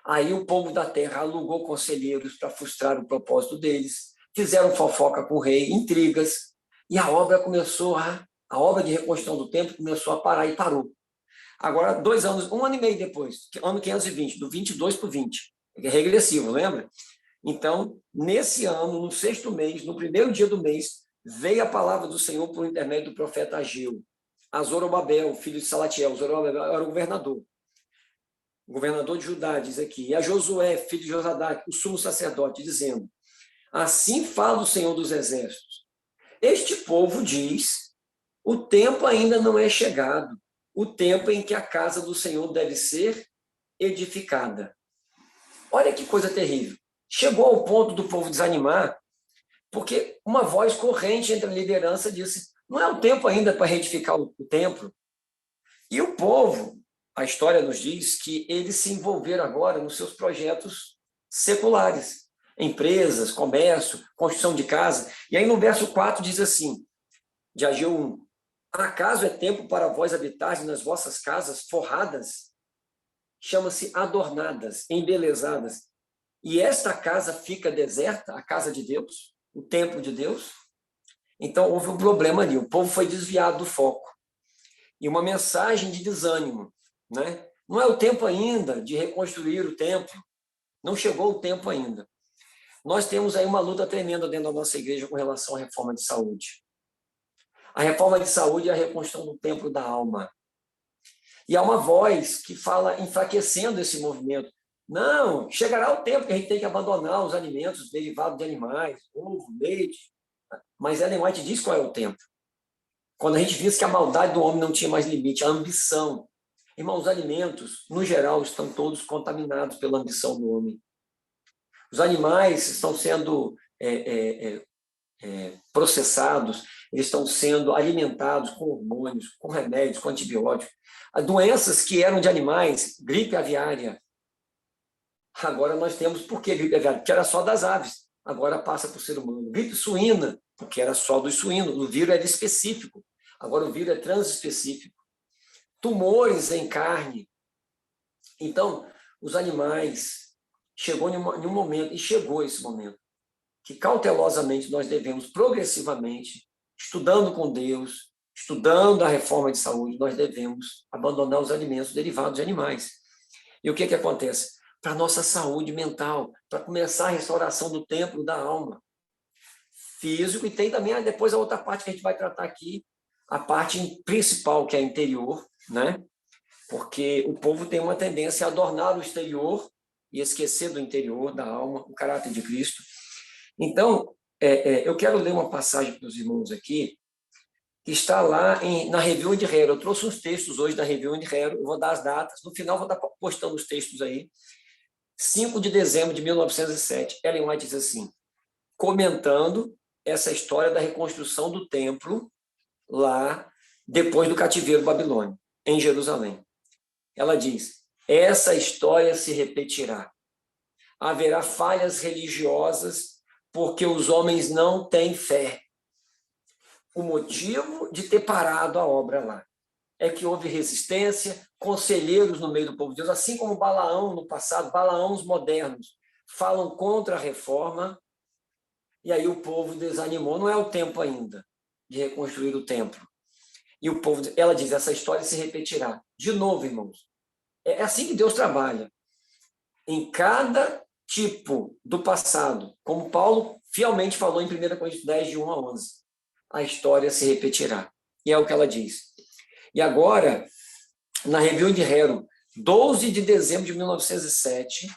aí o povo da terra alugou conselheiros para frustrar o propósito deles, fizeram fofoca com o rei, intrigas, e a obra a obra de reconstrução do templo começou a parar e parou. Agora, 2 anos, 1 ano e meio depois, ano 520, do 22 para o 20, é regressivo, lembra? Então, nesse ano, no 6º mês, no 1º dia do mês, veio a palavra do Senhor por intermédio do profeta Ageu, a Zorobabel, filho de Salatiel. Zorobabel era o governador de Judá, diz aqui, e a Josué, filho de Josadaque, o sumo sacerdote, dizendo, assim fala o Senhor dos Exércitos, este povo diz, o tempo ainda não é chegado, o tempo em que a casa do Senhor deve ser edificada. Olha que coisa terrível. Chegou ao ponto do povo desanimar, porque uma voz corrente entre a liderança disse, não é o tempo ainda para reedificar o templo. E o povo, a história nos diz que eles se envolveram agora nos seus projetos seculares, empresas, comércio, construção de casa. E aí no verso 4 diz assim, de Ageu 1, acaso é tempo para vós habitardes nas vossas casas forradas? Chama-se adornadas, embelezadas. E esta casa fica deserta, a casa de Deus, o templo de Deus? Então houve um problema ali, o povo foi desviado do foco. E uma mensagem de desânimo, né? Não é o tempo ainda de reconstruir o templo, não chegou o tempo ainda. Nós temos aí uma luta tremenda dentro da nossa igreja com relação à reforma de saúde. A reforma de saúde é a reconstrução do templo da alma. E há uma voz que fala enfraquecendo esse movimento. Não, chegará o tempo que a gente tem que abandonar os alimentos derivados de animais, ovo, leite. Mas Ellen White diz qual é o tempo. Quando a gente diz que a maldade do homem não tinha mais limite, a ambição. Irmãos, os alimentos, no geral, estão todos contaminados pela ambição do homem. Os animais estão sendo processados, eles estão sendo alimentados com hormônios, com remédios, com antibióticos. As doenças que eram de animais, gripe aviária, agora nós temos, por que gripe aviária? Porque era só das aves, agora passa para o ser humano. Gripe suína, porque era só dos suínos, o vírus era específico, agora o vírus é transespecífico. Tumores em carne. Então, os animais, chegou em um momento, e chegou esse momento, que cautelosamente nós devemos, progressivamente, estudando com Deus, estudando a reforma de saúde, nós devemos abandonar os alimentos derivados de animais. E o que acontece? Para a nossa saúde mental, para começar a restauração do templo da alma, físico, e tem também depois a outra parte que a gente vai tratar aqui, a parte principal, que é interior, né? Porque o povo tem uma tendência a adornar o exterior e esquecer do interior, da alma, o caráter de Cristo. Então, eu quero ler uma passagem para os irmãos aqui, que está lá na Review and Herald. Eu trouxe uns textos hoje da Review and Herald, eu vou dar as datas, no final vou estar postando os textos aí. 5 de dezembro de 1907, Ellen White diz assim, comentando essa história da reconstrução do templo lá depois do cativeiro babilônico, em Jerusalém. Ela diz, essa história se repetirá. Haverá falhas religiosas porque os homens não têm fé. O motivo de ter parado a obra lá é que houve resistência, conselheiros no meio do povo de Deus, assim como Balaão no passado, Balaãos modernos falam contra a reforma, e aí o povo desanimou. Não é o tempo ainda de reconstruir o templo. E o povo, ela diz, essa história se repetirá. De novo, irmãos, é assim que Deus trabalha. Em cada tipo do passado, como Paulo fielmente falou em 1 Coríntios 10, de 1 a 11, a história se repetirá. E é o que ela diz. E agora, na Review and Herald, 12 de dezembro de 1907,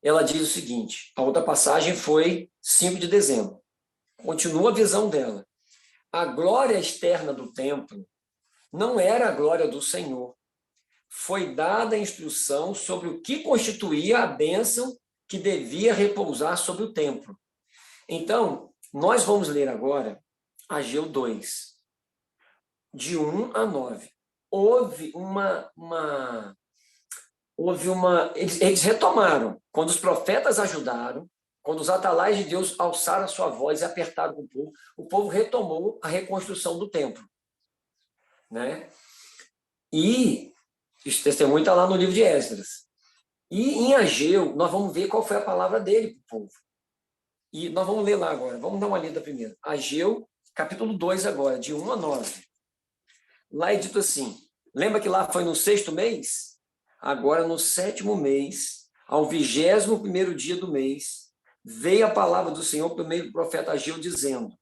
ela diz o seguinte, a outra passagem foi 5 de dezembro. Continua a visão dela. A glória externa do templo não era a glória do Senhor. Foi dada a instrução sobre o que constituía a bênção que devia repousar sobre o templo. Então, nós vamos ler agora Ageu 2, de 1 a 9. Eles retomaram, quando os profetas ajudaram, quando os atalais de Deus alçaram a sua voz e apertaram com o povo retomou a reconstrução do templo. Né? E esse testemunho está lá no livro de Esdras. E em Ageu, nós vamos ver qual foi a palavra dele para o povo. E nós vamos ler lá agora, vamos dar uma lida primeiro. Ageu, capítulo 2 agora, de 1 a 9. Lá é dito assim, lembra que lá foi no 6º mês? Agora no 7º mês, ao 21º dia do mês, veio a palavra do Senhor por meio do profeta Ageu, dizendo,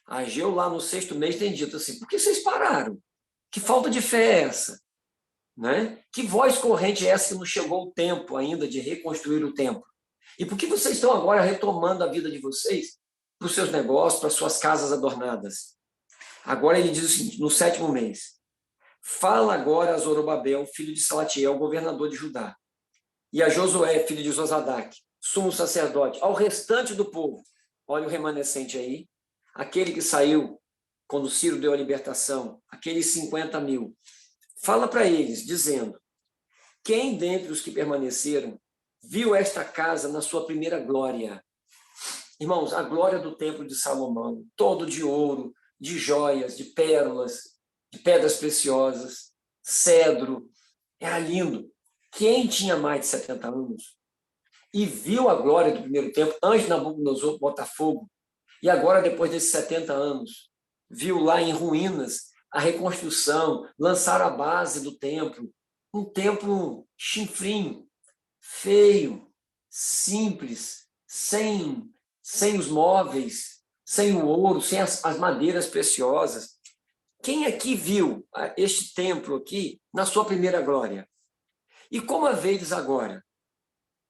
Ageu lá no 6º mês tem dito assim, por que vocês pararam? Que falta de fé é essa? Né? Que voz corrente é essa que não chegou o tempo ainda de reconstruir o templo? E por que vocês estão agora retomando a vida de vocês para os seus negócios, para as suas casas adornadas? Agora ele diz o seguinte, no 7º mês, fala agora a Zorobabel, filho de Salatiel, governador de Judá, e a Josué, filho de Josadaque, sumo sacerdote, ao restante do povo, olha o remanescente aí, aquele que saiu quando Ciro deu a libertação, aqueles 50.000, fala para eles, dizendo, quem dentre os que permaneceram viu esta casa na sua primeira glória? Irmãos, a glória do templo de Salomão, todo de ouro, de joias, de pérolas, de pedras preciosas, cedro, era lindo. Quem tinha mais de 70 anos e viu a glória do primeiro templo, antes de Nabucodonosor botar fogo, e agora, depois desses 70 anos, viu lá em ruínas a reconstrução, lançar a base do templo, um templo chinfrinho, feio, simples, sem os móveis, sem o ouro, sem as madeiras preciosas. Quem aqui viu este templo aqui na sua primeira glória? E como a vedes agora?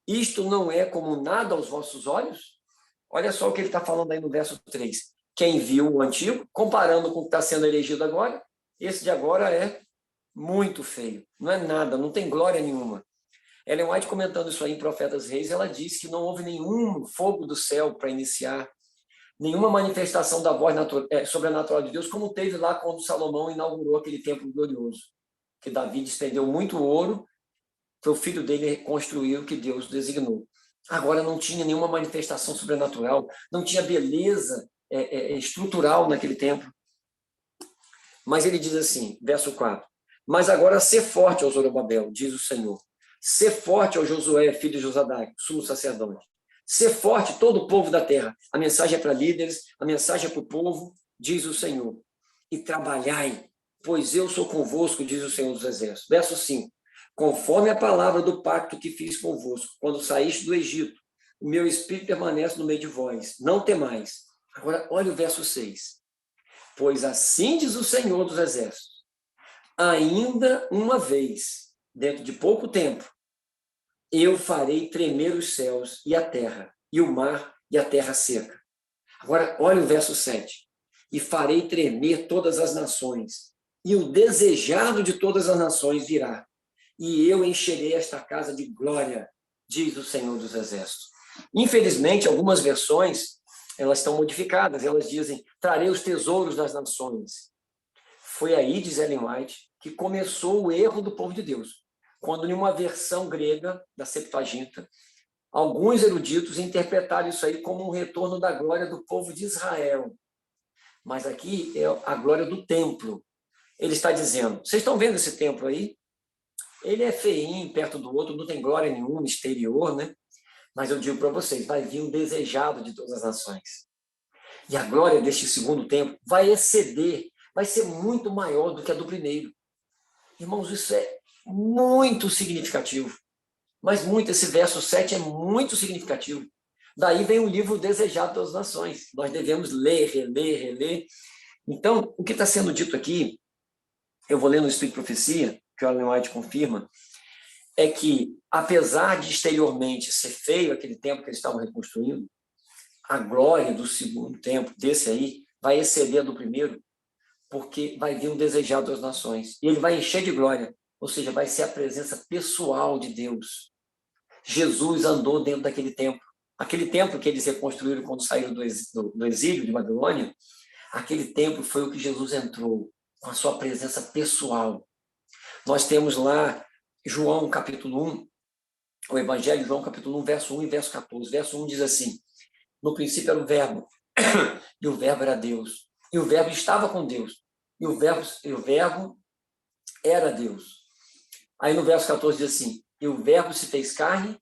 Isto não é como nada aos vossos olhos? Olha só o que ele está falando aí no verso 3. Quem viu o antigo, comparando com o que está sendo elegido agora, esse de agora é muito feio. Não é nada, não tem glória nenhuma. Ellen White, comentando isso aí em Profetas Reis, ela disse que não houve nenhum fogo do céu para iniciar nenhuma manifestação da voz sobrenatural de Deus, como teve lá quando Salomão inaugurou aquele templo glorioso, que Davi despendeu muito ouro, foi o filho dele construir o que Deus designou. Agora não tinha nenhuma manifestação sobrenatural, não tinha beleza estrutural naquele templo. Mas ele diz assim, verso 4, mas agora sê forte, ó Zorobabel, diz o Senhor. Sê forte, ó Josué, filho de Josadaque, sumo sacerdote. Sê forte todo o povo da terra. A mensagem é para líderes, a mensagem é para o povo, diz o Senhor. E trabalhai, pois eu sou convosco, diz o Senhor dos Exércitos. Verso 5. Conforme a palavra do pacto que fiz convosco, quando saíste do Egito, o meu espírito permanece no meio de vós. Não temais. Agora, olha o verso 6. Pois assim diz o Senhor dos Exércitos. Ainda uma vez, dentro de pouco tempo, eu farei tremer os céus e a terra, e o mar e a terra seca. Agora, olha o verso 7. E farei tremer todas as nações, e o desejado de todas as nações virá. E eu encherei esta casa de glória, diz o Senhor dos Exércitos. Infelizmente, algumas versões, elas estão modificadas, elas dizem, trarei os tesouros das nações. Foi aí, diz Ellen White, que começou o erro do povo de Deus. Quando, em uma versão grega da Septuaginta, alguns eruditos interpretaram isso aí como um retorno da glória do povo de Israel. Mas aqui é a glória do templo. Ele está dizendo, vocês estão vendo esse templo aí? Ele é feinho, perto do outro, não tem glória nenhuma, exterior, né? Mas eu digo para vocês, vai vir um desejado de todas as nações. E a glória deste segundo templo vai exceder, vai ser muito maior do que a do primeiro. Irmãos, isso é muito significativo. Mas muito, esse verso 7 é muito significativo. Daí vem o livro Desejado das Nações. Nós devemos ler, reler, reler. Então, o que está sendo dito aqui, eu vou ler no Espírito de Profecia, que o Ellen White confirma, é que, apesar de exteriormente ser feio aquele templo que eles estavam reconstruindo, a glória do segundo templo, desse aí, vai exceder a do primeiro, porque vai vir um desejado das nações. E ele vai encher de glória, ou seja, vai ser a presença pessoal de Deus. Jesus andou dentro daquele templo. Aquele templo que eles reconstruíram quando saíram do exílio de Babilônia, aquele templo foi o que Jesus entrou, com a sua presença pessoal. Nós temos lá João capítulo 1, o Evangelho de João capítulo 1, verso 1 e verso 14. Verso 1 diz assim, no princípio era o verbo, e o verbo era Deus, e o verbo estava com Deus, e o verbo era Deus. Aí no verso 14 diz assim, e o verbo se fez carne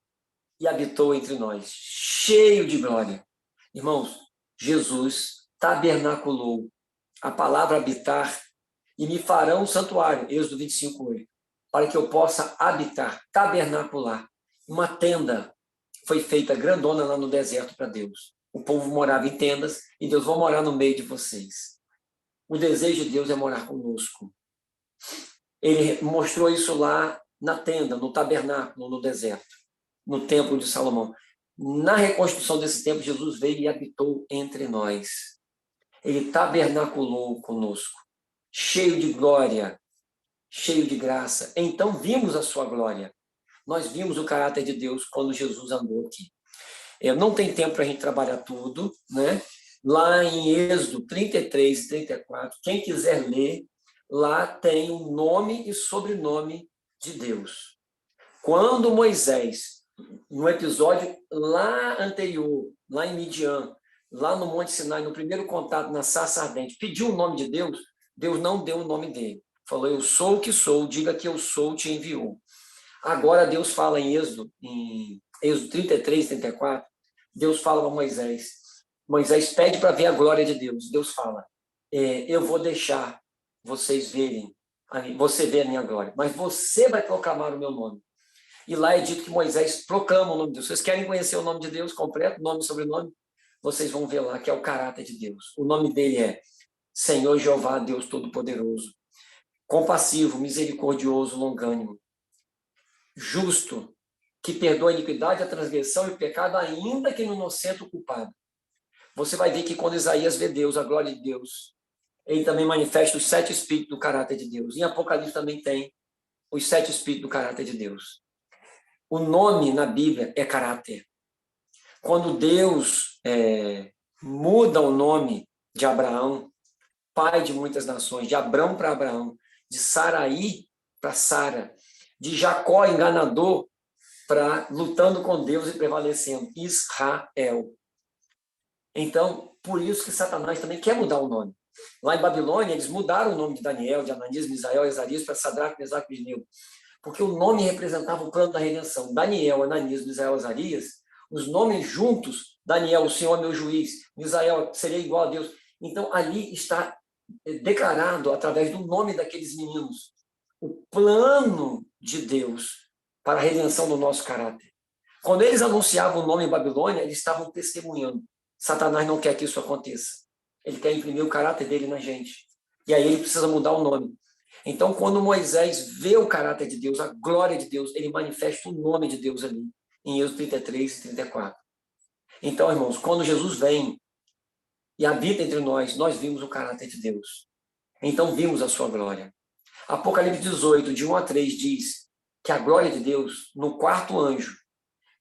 e habitou entre nós, cheio de glória. Irmãos, Jesus tabernaculou, a palavra habitar, e me farão um santuário, Êxodo 25:8, para que eu possa habitar, tabernacular. Uma tenda foi feita grandona lá no deserto para Deus. O povo morava em tendas e Deus vai morar no meio de vocês. O desejo de Deus é morar conosco. Ele mostrou isso lá na tenda, no tabernáculo, no deserto, no templo de Salomão. Na reconstrução desse templo, Jesus veio e habitou entre nós. Ele tabernaculou conosco, cheio de glória, cheio de graça. Então vimos a sua glória. Nós vimos o caráter de Deus quando Jesus andou aqui. Não tem tempo para a gente trabalhar tudo, né? Lá em Êxodo 33 e 34, quem quiser ler, lá tem o nome e sobrenome de Deus. Quando Moisés, no episódio lá anterior, lá em Midian, lá no Monte Sinai, no primeiro contato na sarça ardente, pediu o nome de Deus, Deus não deu o nome dele. Falou, eu sou o que sou, diga que eu sou, te enviou. Agora Deus fala em Êxodo 33, 34, Deus fala para Moisés. Moisés pede para ver a glória de Deus. Deus fala, eu vou deixar vocês verem, você vê a minha glória, mas você vai proclamar o meu nome. E lá é dito que Moisés proclama o nome de Deus. Vocês querem conhecer o nome de Deus completo, nome e sobrenome? Vocês vão ver lá que é o caráter de Deus. O nome dele é Senhor Jeová, Deus Todo-Poderoso, compassivo, misericordioso, longânimo, justo, que perdoa a iniquidade, a transgressão e o pecado, ainda que no inocente o culpado. Você vai ver que quando Isaías vê Deus, a glória de Deus, ele também manifesta os 7 espíritos do caráter de Deus. Em Apocalipse também tem os 7 espíritos do caráter de Deus. O nome na Bíblia é caráter. Quando Deus muda o nome de Abraão, pai de muitas nações, de Abrão para Abraão, de Saraí para Sara, de Jacó enganador para lutando com Deus e prevalecendo, Israel. Então, por isso que Satanás também quer mudar o nome. Lá em Babilônia, eles mudaram o nome de Daniel, de Ananias, Misael e Azarias para Sadraque, Mesaque e Abednego, porque o nome representava o plano da redenção. Daniel, Ananias, Misael e Azarias, os nomes juntos, Daniel, o Senhor é meu juiz, Misael seria igual a Deus. Então, ali está declarado, através do nome daqueles meninos, o plano de Deus para a redenção do nosso caráter. Quando eles anunciavam o nome em Babilônia, eles estavam testemunhando. Satanás não quer que isso aconteça. Ele quer imprimir o caráter dele na gente. E aí ele precisa mudar o nome. Então, quando Moisés vê o caráter de Deus, a glória de Deus, ele manifesta o nome de Deus ali, em Êxodo 33 e 34. Então, irmãos, quando Jesus vem e habita entre nós, nós vimos o caráter de Deus. Então, vimos a sua glória. Apocalipse 18, de 1 a 3, diz que a glória de Deus, no quarto anjo,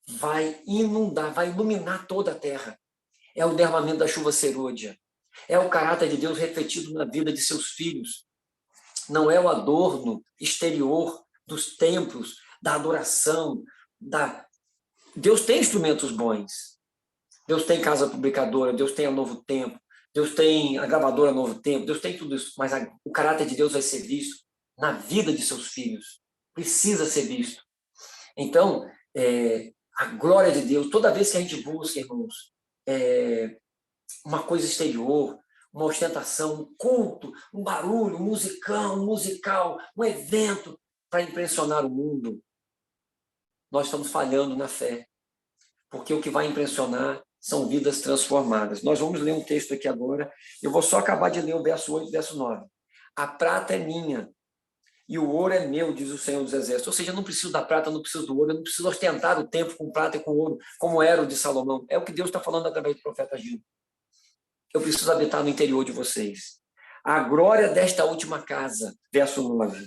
vai inundar, vai iluminar toda a terra. É o derramamento da chuva serôdia. É o caráter de Deus refletido na vida de seus filhos. Não é o adorno exterior dos templos, da adoração. Deus tem instrumentos bons. Deus tem casa publicadora, Deus tem a Novo Tempo, Deus tem a gravadora Novo Tempo, Deus tem tudo isso. Mas o caráter de Deus vai ser visto na vida de seus filhos. Precisa ser visto. Então, a glória de Deus, toda vez que a gente busca, irmãos, uma coisa exterior, uma ostentação, um culto, um barulho, um musical, um evento para impressionar o mundo, nós estamos falhando na fé, porque o que vai impressionar são vidas transformadas. Nós vamos ler um texto aqui agora, eu vou só acabar de ler o verso 8 e verso 9. A prata é minha e o ouro é meu, diz o Senhor dos Exércitos. Ou seja, eu não preciso da prata, eu não preciso do ouro, eu não preciso ostentar o templo com prata e com ouro, como era o de Salomão. É o que Deus está falando através do profeta Gil. Eu preciso habitar no interior de vocês. A glória desta última casa, verso 9,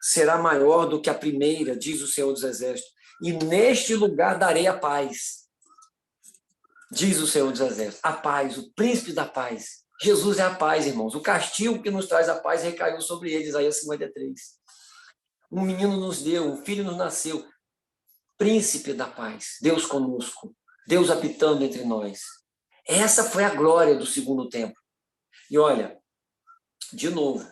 será maior do que a primeira, diz o Senhor dos Exércitos, e neste lugar darei a paz, diz o Senhor dos Exércitos. A paz, o príncipe da paz. Jesus é a paz, irmãos. O castigo que nos traz a paz recaiu sobre ele, Isaías 53. Um menino nos deu, um filho nos nasceu. Príncipe da paz, Deus conosco, Deus habitando entre nós. Essa foi a glória do segundo templo. E olha, de novo,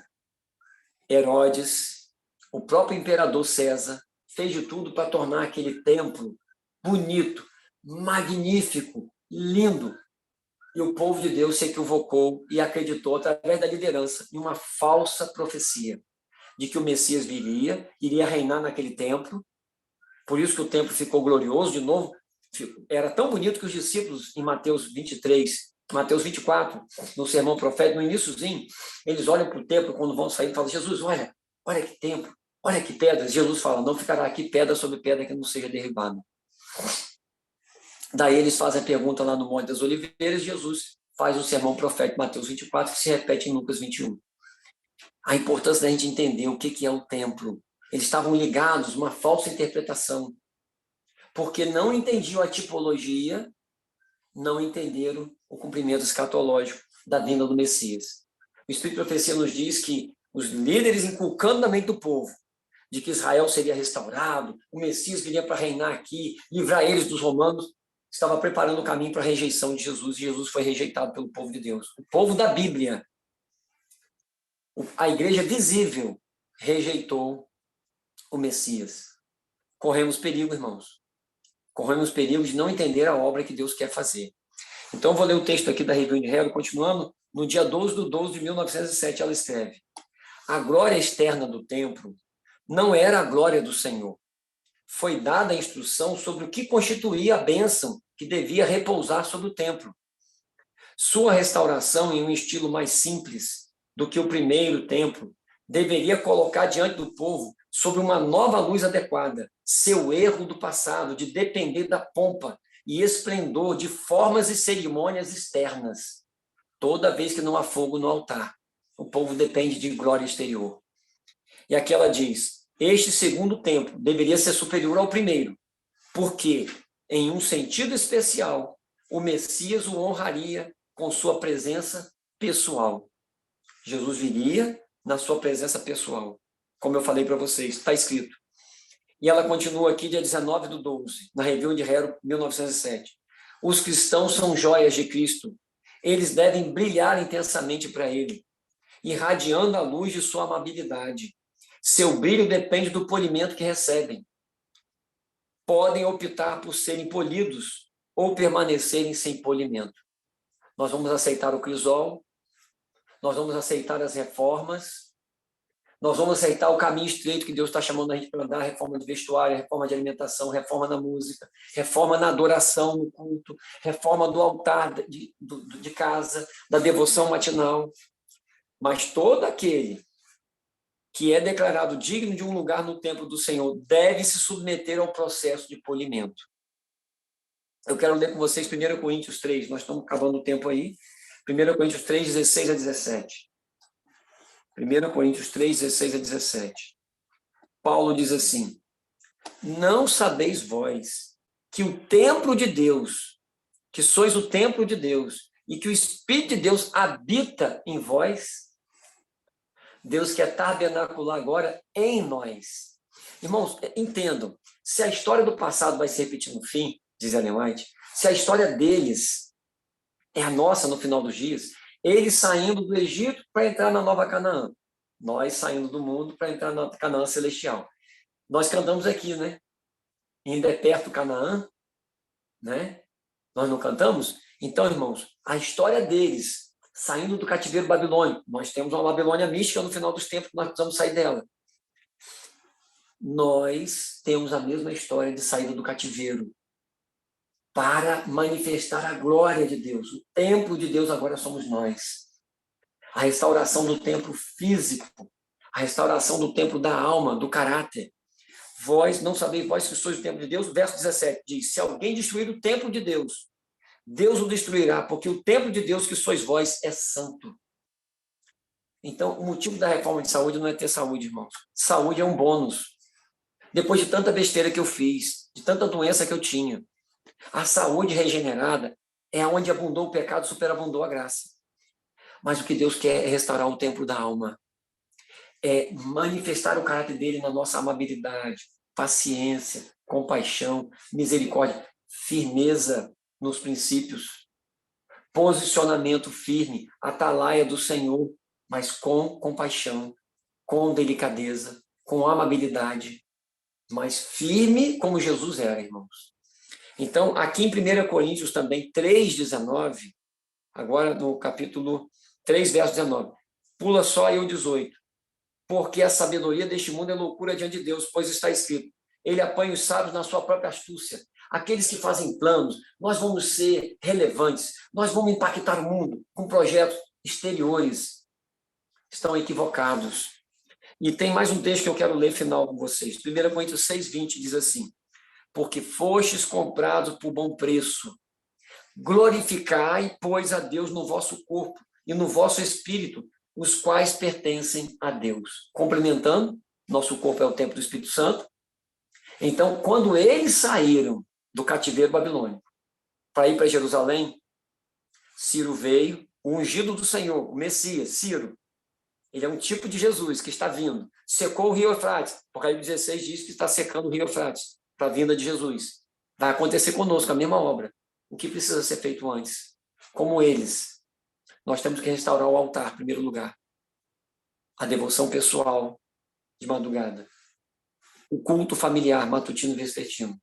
Herodes, o próprio imperador César, fez de tudo para tornar aquele templo bonito, magnífico, lindo. E o povo de Deus se equivocou e acreditou, através da liderança, em uma falsa profecia de que o Messias iria reinar naquele templo. Por isso que o templo ficou glorioso, de novo. Era tão bonito que os discípulos, em Mateus 23, Mateus 24, no sermão profético, no iníciozinho, eles olham para o templo quando vão sair e falam: Jesus, olha que templo, olha que pedras. Jesus fala: não ficará aqui pedra sobre pedra que não seja derribada. Daí eles fazem a pergunta lá no Monte das Oliveiras, Jesus faz o sermão profético Mateus 24, que se repete em Lucas 21. A importância da gente entender o que é o templo. Eles estavam ligados a uma falsa interpretação, porque não entendiam a tipologia, não entenderam o cumprimento escatológico da vinda do Messias. O Espírito de Profecia nos diz que os líderes, inculcando na mente do povo de que Israel seria restaurado, o Messias viria para reinar aqui, livrar eles dos romanos, estava preparando o caminho para a rejeição de Jesus, e Jesus foi rejeitado pelo povo de Deus. O povo da Bíblia, a igreja visível, rejeitou o Messias. Corremos perigo, irmãos. Corremos perigo de não entender a obra que Deus quer fazer. Então, eu vou ler o texto aqui da Review de Hero, continuando, no dia 12/12 de 1907, ela escreve: a glória externa do templo não era a glória do Senhor. Foi dada a instrução sobre o que constituía a bênção que devia repousar sobre o templo. Sua restauração, em um estilo mais simples do que o primeiro templo, deveria colocar diante do povo, sob uma nova luz adequada, seu erro do passado de depender da pompa e esplendor de formas e cerimônias externas. Toda vez que não há fogo no altar, o povo depende de glória exterior. E aqui ela diz: este segundo templo deveria ser superior ao primeiro, porque, em um sentido especial, o Messias o honraria com sua presença pessoal. Jesus viria na sua presença pessoal. Como eu falei para vocês, está escrito. E ela continua aqui, dia 19/12, na Review de Hero, 1907. Os cristãos são joias de Cristo. Eles devem brilhar intensamente para Ele, irradiando a luz de sua amabilidade. Seu brilho depende do polimento que recebem. Podem optar por serem polidos ou permanecerem sem polimento. Nós vamos aceitar o crisol, nós vamos aceitar as reformas, nós vamos aceitar o caminho estreito que Deus está chamando a gente para andar, reforma de vestuário, reforma de alimentação, reforma na música, reforma na adoração, no culto, reforma do altar de casa, da devoção matinal. Mas todo aquele que é declarado digno de um lugar no templo do Senhor deve se submeter ao processo de polimento. Eu quero ler com vocês 1 Coríntios 3, nós estamos acabando o tempo aí. 1 Coríntios 3, 16-17. 1 Coríntios 3, 16-17. Paulo diz assim: não sabeis vós que o templo de Deus, que sois o templo de Deus, e que o Espírito de Deus habita em vós? Deus quer tabernacular agora em nós. Irmãos, entendam, se a história do passado vai se repetir no fim, diz Ellen White, se a história deles é a nossa no final dos dias, eles saindo do Egito para entrar na Nova Canaã, nós saindo do mundo para entrar na Canaã celestial. Nós cantamos aqui, né? Ainda é perto Canaã, né? Nós não cantamos? Então, irmãos, a história deles saindo do cativeiro babilônico, nós temos uma Babilônia mística no final dos tempos, nós precisamos sair dela. Nós temos a mesma história de saída do cativeiro para manifestar a glória de Deus. O templo de Deus agora somos nós. A restauração do templo físico, a restauração do templo da alma, do caráter. Vós não sabeis, vós que sois o templo de Deus. Verso 17 diz: se alguém destruir o templo de Deus, Deus o destruirá, porque o templo de Deus que sois vós é santo. Então, o motivo da reforma de saúde não é ter saúde, irmãos. Saúde é um bônus. Depois de tanta besteira que eu fiz, de tanta doença que eu tinha, a saúde regenerada é onde abundou o pecado, superabundou a graça. Mas o que Deus quer é restaurar o templo da alma. É manifestar o caráter dele na nossa amabilidade, paciência, compaixão, misericórdia, firmeza nos princípios, posicionamento firme, atalaia do Senhor, mas com compaixão, com delicadeza, com amabilidade, mas firme como Jesus era, irmãos. Então, aqui em 1 Coríntios também, 3,19, agora no capítulo 3, verso 19, pula só aí o 18. Porque a sabedoria deste mundo é loucura diante de Deus, pois está escrito: ele apanha os sábios na sua própria astúcia. Aqueles que fazem planos, nós vamos ser relevantes, nós vamos impactar o mundo com projetos exteriores, estão equivocados. E tem mais um texto que eu quero ler final com vocês. 1 Coríntios 6,20 diz assim: porque fostes comprados por bom preço, glorificai, pois, a Deus no vosso corpo e no vosso espírito, os quais pertencem a Deus. Complementando, nosso corpo é o templo do Espírito Santo. Então, quando eles saíram do cativeiro babilônico para ir para Jerusalém, Ciro veio, o ungido do Senhor, o Messias, Ciro. Ele é um tipo de Jesus que está vindo. Secou o rio Eufrates. Apocalipse 16 diz que está secando o rio Eufrates para a vinda de Jesus. Vai acontecer conosco a mesma obra. O que precisa ser feito antes? Como eles, nós temos que restaurar o altar, em primeiro lugar. A devoção pessoal de madrugada. O culto familiar, matutino e vespertino.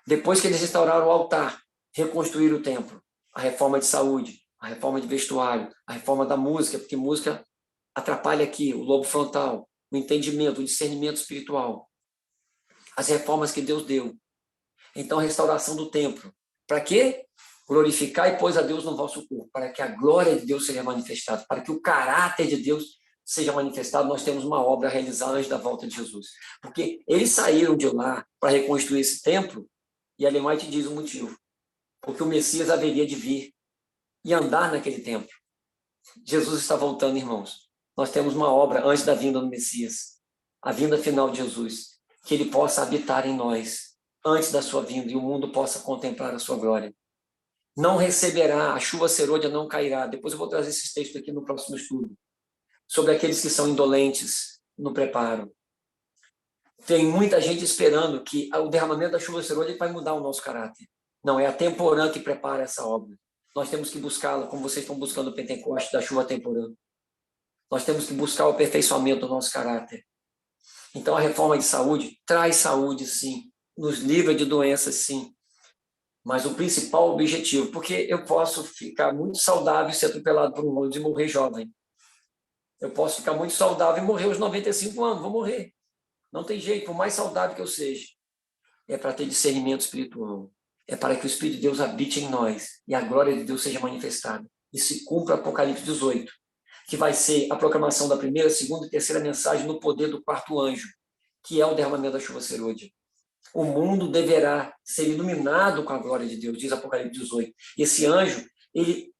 Depois que eles restauraram o altar, reconstruíram o templo. A reforma de saúde, a reforma de vestuário, a reforma da música, porque música atrapalha aqui o lobo frontal, o entendimento, o discernimento espiritual. As reformas que Deus deu. Então, a restauração do templo. Para quê? Glorificar e pôs a Deus no vosso corpo, para que a glória de Deus seja manifestada, para que o caráter de Deus seja manifestado. Nós temos uma obra a realizar antes da volta de Jesus. Porque eles saíram de lá para reconstruir esse templo, e Ellen White diz o motivo. Porque o Messias haveria de vir e andar naquele templo. Jesus está voltando, irmãos. Nós temos uma obra antes da vinda do Messias, a vinda final de Jesus, que ele possa habitar em nós antes da sua vinda e o mundo possa contemplar a sua glória. não receberá, a chuva serôdia não cairá. Depois eu vou trazer esses textos aqui no próximo estudo, sobre aqueles que são indolentes no preparo. Tem muita gente esperando que o derramamento da chuva serôdia vai mudar o nosso caráter. Não, é a temporã que prepara essa obra. Nós temos que buscá-la, como vocês estão buscando o Pentecoste da chuva temporã. Nós temos que buscar o aperfeiçoamento do nosso caráter. Então, a reforma de saúde traz saúde, sim. Nos livra de doenças, sim. Mas o principal objetivo, porque eu posso ficar muito saudável e ser atropelado por um ônibus e morrer jovem. Eu posso ficar muito saudável e morrer aos 95 anos, vou morrer. Não tem jeito, por mais saudável que eu seja. É para ter discernimento espiritual. É para que o Espírito de Deus habite em nós e a glória de Deus seja manifestada. E se cumpra Apocalipse 18, que vai ser a proclamação da primeira, segunda e terceira mensagem no poder do quarto anjo, que é o derramamento da chuva serôdia. O mundo deverá ser iluminado com a glória de Deus, diz Apocalipse 18. Esse anjo, ele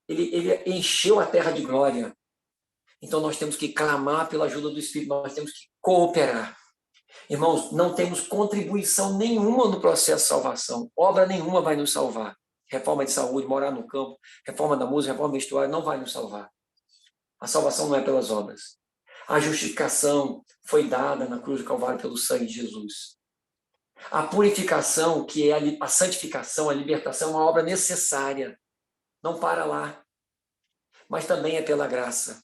encheu a terra de glória. Então nós temos que clamar pela ajuda do Espírito, nós temos que cooperar. Irmãos, não temos contribuição nenhuma no processo de salvação. Obra nenhuma vai nos salvar. Reforma de saúde, morar no campo, reforma da música, reforma do vestuário, não vai nos salvar. A salvação não é pelas obras. A justificação foi dada na cruz do Calvário pelo sangue de Jesus. A purificação, que é a santificação, a libertação, é uma obra necessária. Não para lá. Mas também é pela graça.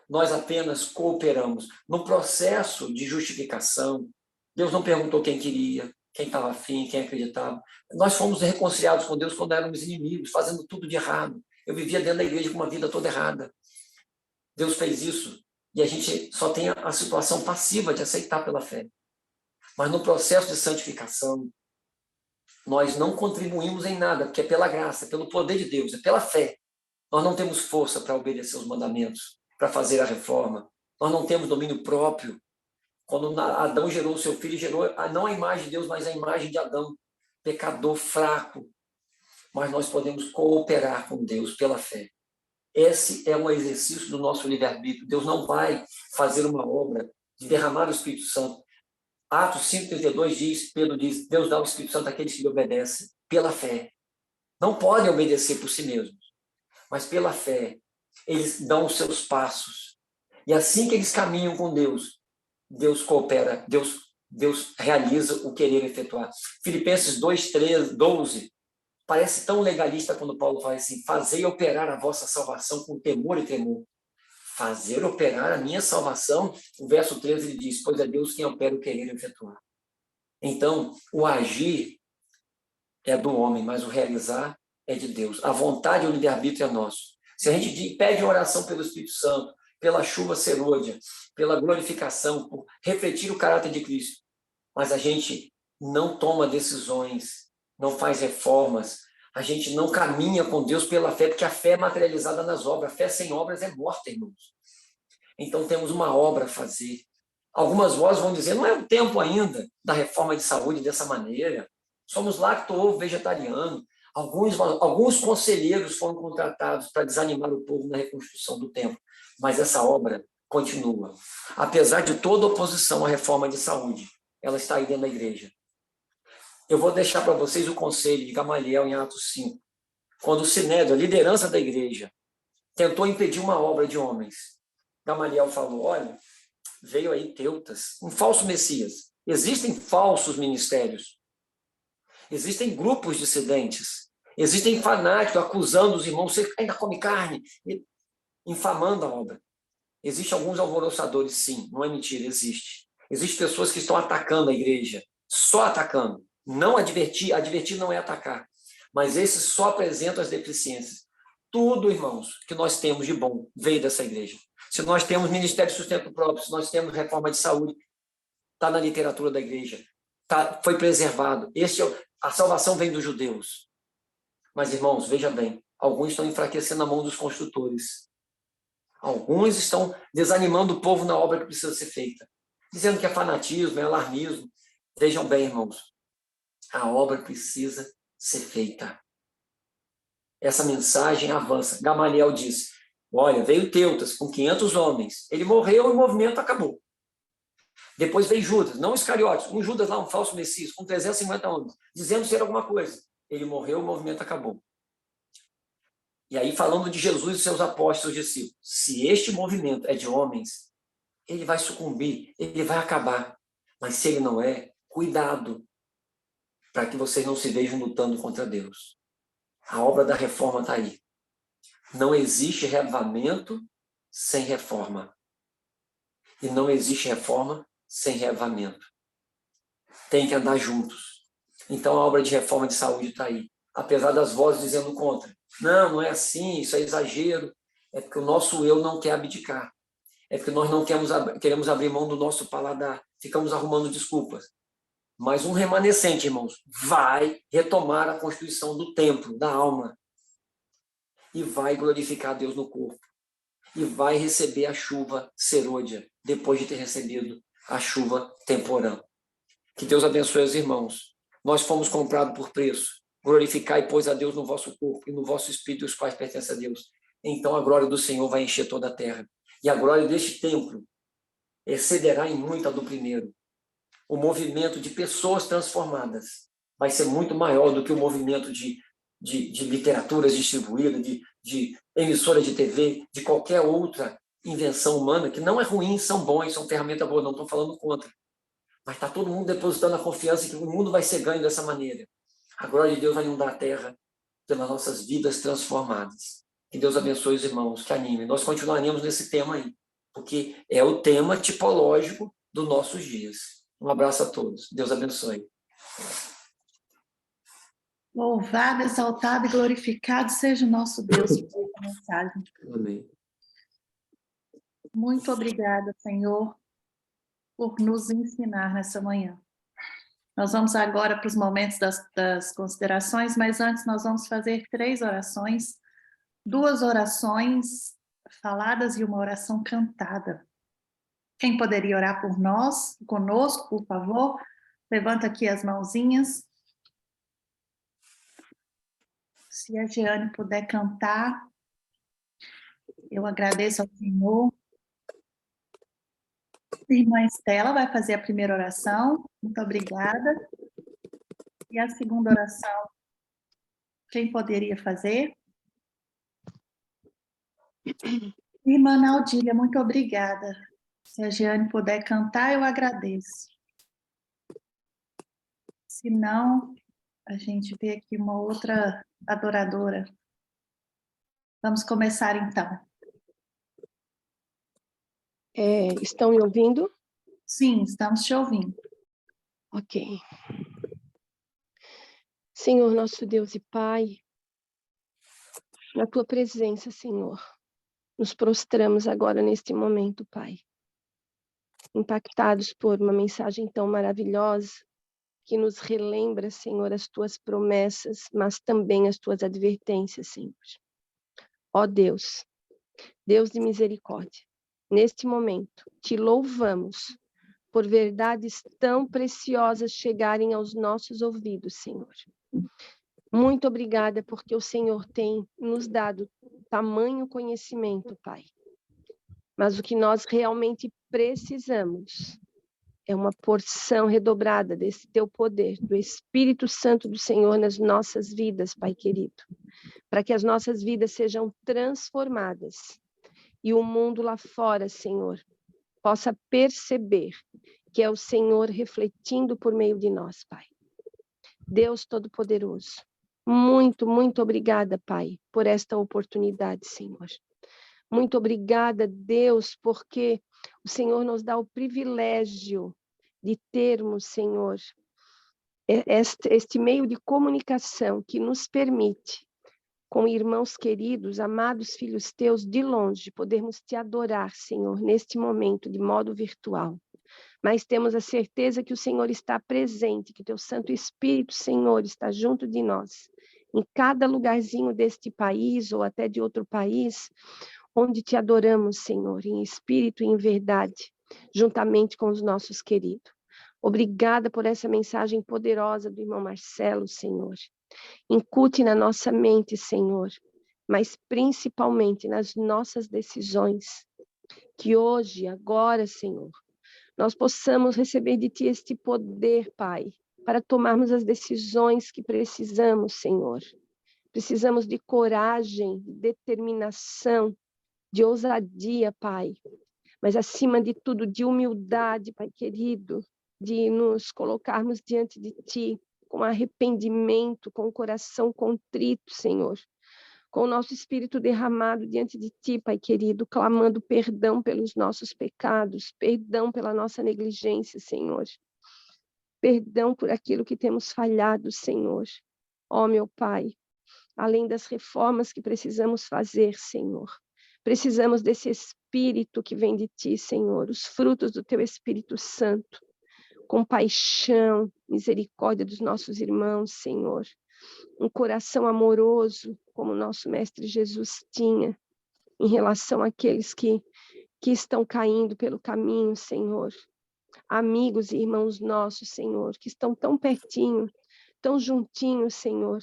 Nós apenas cooperamos. No processo de justificação, Deus não perguntou quem queria, quem estava afim, quem acreditava. Nós fomos reconciliados com Deus quando éramos inimigos, fazendo tudo de errado. Eu vivia dentro da igreja com uma vida toda errada. Deus fez isso e a gente só tem a situação passiva de aceitar pela fé. Mas no processo de santificação, nós não contribuímos em nada, porque é pela graça, é pelo poder de Deus, é pela fé. Nós não temos força para obedecer os mandamentos, para fazer a reforma. Nós não temos domínio próprio. Quando Adão gerou o seu filho, gerou não a imagem de Deus, mas a imagem de Adão, pecador fraco. Mas nós podemos cooperar com Deus pela fé. Esse é um exercício do nosso livre-arbítrio. Deus não vai fazer uma obra de derramar o Espírito Santo. Atos 5,32 diz, Pedro diz, Deus dá o Espírito Santo àqueles que lhe obedecem pela fé. Não podem obedecer por si mesmos, mas pela fé. Eles dão os seus passos. E assim que eles caminham com Deus, Deus coopera, Deus realiza o querer efetuar. Filipenses 2:12 parece tão legalista quando Paulo fala assim, fazei operar a vossa salvação com temor e tremor. Fazer operar a minha salvação, o verso 13 ele diz, pois é Deus quem opera o querer efetuar. Então, o agir é do homem, mas o realizar é de Deus. A vontade e o livre-arbítrio é nosso. Se a gente pede oração pelo Espírito Santo, pela chuva serôdia, pela glorificação, por refletir o caráter de Cristo, mas a gente não toma decisões, não faz reformas, a gente não caminha com Deus pela fé, porque a fé é materializada nas obras. A fé sem obras é morta, irmãos. Então temos uma obra a fazer. Algumas vozes vão dizer, não é o tempo ainda da reforma de saúde dessa maneira. Somos lacto-ovo vegetariano. Alguns conselheiros foram contratados para desanimar o povo na reconstrução do templo, mas essa obra continua. Apesar de toda oposição à reforma de saúde, ela está aí dentro da igreja. Eu vou deixar para vocês o conselho de Gamaliel em Atos 5, quando o Sinédrio, a liderança da igreja, tentou impedir uma obra de homens. Gamaliel falou, olha, veio aí Teutas, um falso Messias. Existem falsos ministérios. Existem grupos dissidentes. Existem fanáticos acusando os irmãos, você ainda come carne, infamando a obra. Existem alguns alvoroçadores, sim, não é mentira, existe. Existem pessoas que estão atacando a igreja, só atacando. Não advertir não é atacar, mas esses só apresentam as deficiências. Tudo, irmãos, que nós temos de bom veio dessa igreja. Se nós temos Ministério de Sustento Próprio, se nós temos reforma de saúde, está na literatura da igreja, foi preservado. A salvação vem dos judeus. Mas, irmãos, veja bem, alguns estão enfraquecendo a mão dos construtores. Alguns estão desanimando o povo na obra que precisa ser feita, dizendo que é fanatismo, é alarmismo. Vejam bem, irmãos, a obra precisa ser feita. Essa mensagem avança. Gamaliel diz, olha, veio Teutas com 500 homens. Ele morreu e o movimento acabou. Depois veio Judas, não Iscariotes, um Judas lá, um falso Messias, com 350 homens, dizendo ser alguma coisa. Ele morreu, o movimento acabou. E aí, falando de Jesus e seus apóstolos discípulos, se este movimento é de homens, ele vai sucumbir, ele vai acabar. Mas se ele não é, cuidado, para que vocês não se vejam lutando contra Deus. A obra da reforma está aí. Não existe reavivamento sem reforma. E não existe reforma sem reavivamento. Tem que andar juntos. Então a obra de reforma de saúde está aí. Apesar das vozes dizendo contra. Não, não é assim, isso é exagero. É porque o nosso eu não quer abdicar. É porque nós não queremos abrir mão do nosso paladar. Ficamos arrumando desculpas. Mas um remanescente, irmãos, vai retomar a constituição do templo, da alma. E vai glorificar Deus no corpo. E vai receber a chuva serôdia, depois de ter recebido a chuva temporã. Que Deus abençoe os irmãos. Nós fomos comprados por preço. Glorificai, pois, a Deus no vosso corpo e no vosso espírito, os quais pertencem a Deus. Então a glória do Senhor vai encher toda a terra. E a glória deste templo excederá em muito a do primeiro. O movimento de pessoas transformadas vai ser muito maior do que o movimento de literaturas distribuídas, de emissora de TV, de qualquer outra invenção humana, que não é ruim, são bons, são ferramentas boas, não estou falando contra. Mas está todo mundo depositando a confiança que o mundo vai ser ganho dessa maneira. A glória de Deus vai inundar a terra pelas nossas vidas transformadas. Que Deus abençoe os irmãos, que anime. Nós continuaremos nesse tema aí, porque é o tema tipológico dos nossos dias. Um abraço a todos. Deus abençoe. Louvado, exaltado e glorificado seja o nosso Deus por essa mensagem. Amém. Muito obrigada, Senhor, por nos ensinar nessa manhã. Nós vamos agora para os momentos das considerações, mas antes nós vamos fazer 3 orações, 2 orações faladas e uma oração cantada. Quem poderia orar por nós, conosco, por favor? Levanta aqui as mãozinhas. Se a Jeane puder cantar, eu agradeço ao Senhor. A irmã Estela vai fazer a primeira oração. Muito obrigada. E a segunda oração, quem poderia fazer? Irmã Naudília, muito obrigada. Se a Jeane puder cantar, eu agradeço. Se não, a gente vê aqui uma outra adoradora. Vamos começar então. Estão me ouvindo? Sim, estamos te ouvindo. Ok. Senhor, nosso Deus e Pai, na Tua presença, Senhor, nos prostramos agora neste momento, Pai, impactados por uma mensagem tão maravilhosa que nos relembra, Senhor, as Tuas promessas, mas também as Tuas advertências, Senhor. Ó Deus, Deus de misericórdia, neste momento, Te louvamos por verdades tão preciosas chegarem aos nossos ouvidos, Senhor. Muito obrigada porque o Senhor tem nos dado tamanho conhecimento, Pai. Mas o que nós realmente precisamos é uma porção redobrada desse Teu poder, do Espírito Santo do Senhor nas nossas vidas, Pai querido. Para que as nossas vidas sejam transformadas e o mundo lá fora, Senhor, possa perceber que é o Senhor refletindo por meio de nós, Pai. Deus Todo-Poderoso, muito, muito obrigada, Pai, por esta oportunidade, Senhor. Muito obrigada, Deus, porque o Senhor nos dá o privilégio de termos, Senhor, este meio de comunicação que nos permite, com irmãos queridos, amados filhos Teus, de longe, podermos Te adorar, Senhor, neste momento, de modo virtual. Mas temos a certeza que o Senhor está presente, que Teu Santo Espírito, Senhor, está junto de nós, em cada lugarzinho deste país ou até de outro país, onde Te adoramos, Senhor, em espírito e em verdade, juntamente com os nossos queridos. Obrigada por essa mensagem poderosa do irmão Marcelo, Senhor. Incute na nossa mente, Senhor, mas principalmente nas nossas decisões, que hoje, agora, Senhor, nós possamos receber de Ti este poder, Pai, para tomarmos as decisões que precisamos, Senhor, Precisamos de coragem, de determinação, de ousadia, Pai. Mas, acima de tudo, de humildade, Pai querido, de nos colocarmos diante de Ti com arrependimento, com o coração contrito, Senhor. Com o nosso espírito derramado diante de Ti, Pai querido, clamando perdão pelos nossos pecados, perdão pela nossa negligência, Senhor. Perdão por aquilo que temos falhado, Senhor. Ó, meu Pai, além das reformas que precisamos fazer, Senhor, precisamos desse Espírito que vem de Ti, Senhor, os frutos do Teu Espírito Santo, compaixão, misericórdia dos nossos irmãos, Senhor, um coração amoroso, como o nosso Mestre Jesus tinha, em relação àqueles que estão caindo pelo caminho, Senhor. Amigos e irmãos nossos, Senhor, que estão tão pertinho, tão juntinhos, Senhor,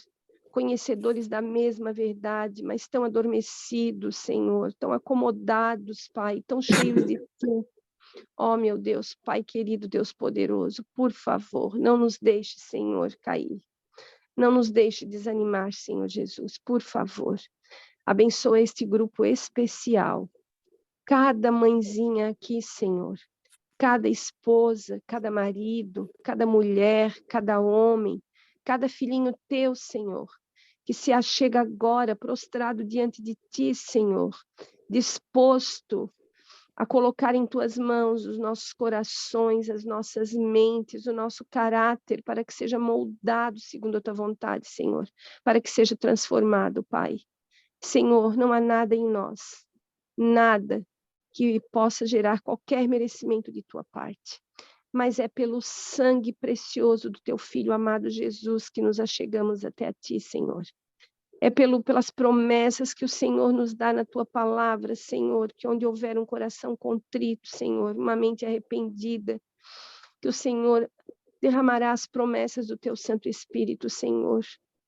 conhecedores da mesma verdade, mas tão adormecidos, Senhor, tão acomodados, Pai, tão cheios de Ti. Ó, meu Deus, Pai querido, Deus poderoso, por favor, não nos deixe, Senhor, cair. Não nos deixe desanimar, Senhor Jesus, por favor. Abençoa este grupo especial. Cada mãezinha aqui, Senhor, cada esposa, cada marido, cada mulher, cada homem, cada filhinho Teu, Senhor, que se achega agora prostrado diante de Ti, Senhor, disposto a colocar em Tuas mãos os nossos corações, as nossas mentes, o nosso caráter, para que seja moldado segundo a Tua vontade, Senhor, para que seja transformado, Pai. Senhor, não há nada em nós, nada que possa gerar qualquer merecimento de Tua parte, mas é pelo sangue precioso do Teu Filho amado Jesus que nos achegamos até a Ti, Senhor. É pelas promessas que o Senhor nos dá na Tua palavra, Senhor, que onde houver um coração contrito, Senhor, uma mente arrependida, que o Senhor derramará as promessas do Teu Santo Espírito, Senhor.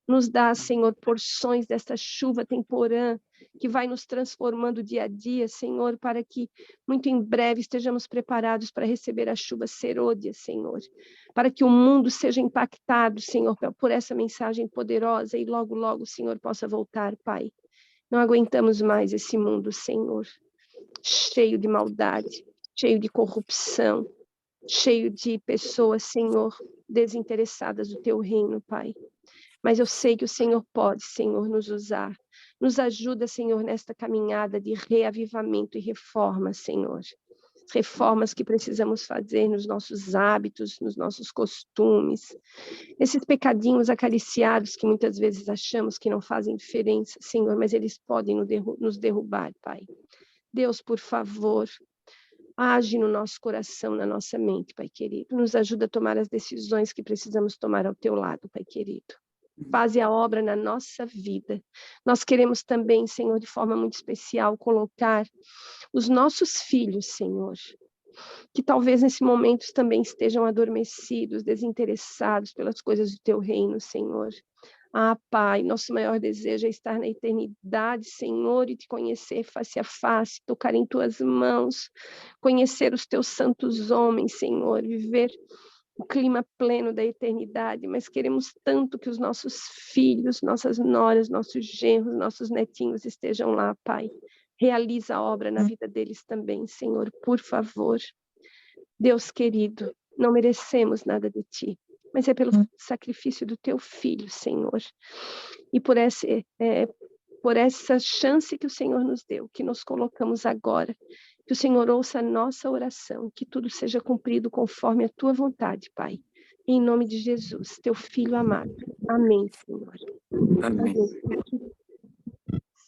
Nos dá, Senhor, porções desta chuva temporã, que vai nos transformando dia a dia, Senhor, para que muito em breve estejamos preparados para receber a chuva serôdia, Senhor, para que o mundo seja impactado, Senhor, por essa mensagem poderosa e logo, logo o Senhor possa voltar, Pai. Não aguentamos mais esse mundo, Senhor, cheio de maldade, cheio de corrupção, cheio de pessoas, Senhor, desinteressadas do Teu reino, Pai. Mas eu sei que o Senhor pode, Senhor, nos usar. Nos ajuda, Senhor, nesta caminhada de reavivamento e reforma, Senhor. Reformas que precisamos fazer nos nossos hábitos, nos nossos costumes. Esses pecadinhos acariciados que muitas vezes achamos que não fazem diferença, Senhor, mas eles podem nos derrubar, Pai. Deus, por favor, age no nosso coração, na nossa mente, Pai querido. Nos ajuda a tomar as decisões que precisamos tomar ao Teu lado, Pai querido. Faze a obra na nossa vida. Nós queremos também, Senhor, de forma muito especial, colocar os nossos filhos, Senhor, que talvez nesse momento também estejam adormecidos, desinteressados pelas coisas do Teu reino, Senhor. Ah, Pai, nosso maior desejo é estar na eternidade, Senhor, e Te conhecer face a face, tocar em Tuas mãos, conhecer os Teus santos homens, Senhor, viver o clima pleno da eternidade, mas queremos tanto que os nossos filhos, nossas noras, nossos genros, nossos netinhos estejam lá, Pai. Realiza a obra na vida deles também, Senhor, por favor. Deus querido, não merecemos nada de Ti, mas é pelo sacrifício do Teu Filho, Senhor, e por essa chance que o Senhor nos deu, que nos colocamos agora. Que o Senhor ouça a nossa oração, que tudo seja cumprido conforme a Tua vontade, Pai. Em nome de Jesus, Teu Filho amado. Amém, Senhor. Amém.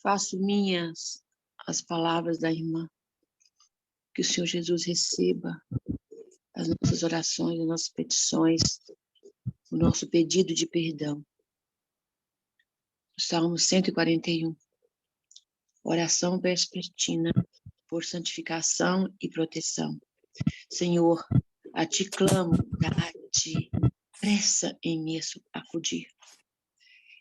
Faço minhas as palavras da irmã. Que o Senhor Jesus receba as nossas orações, as nossas petições, o nosso pedido de perdão. Salmo 141. Oração vespertina por santificação e proteção. Senhor, a Ti clamo, dá-te pressa em me acudir.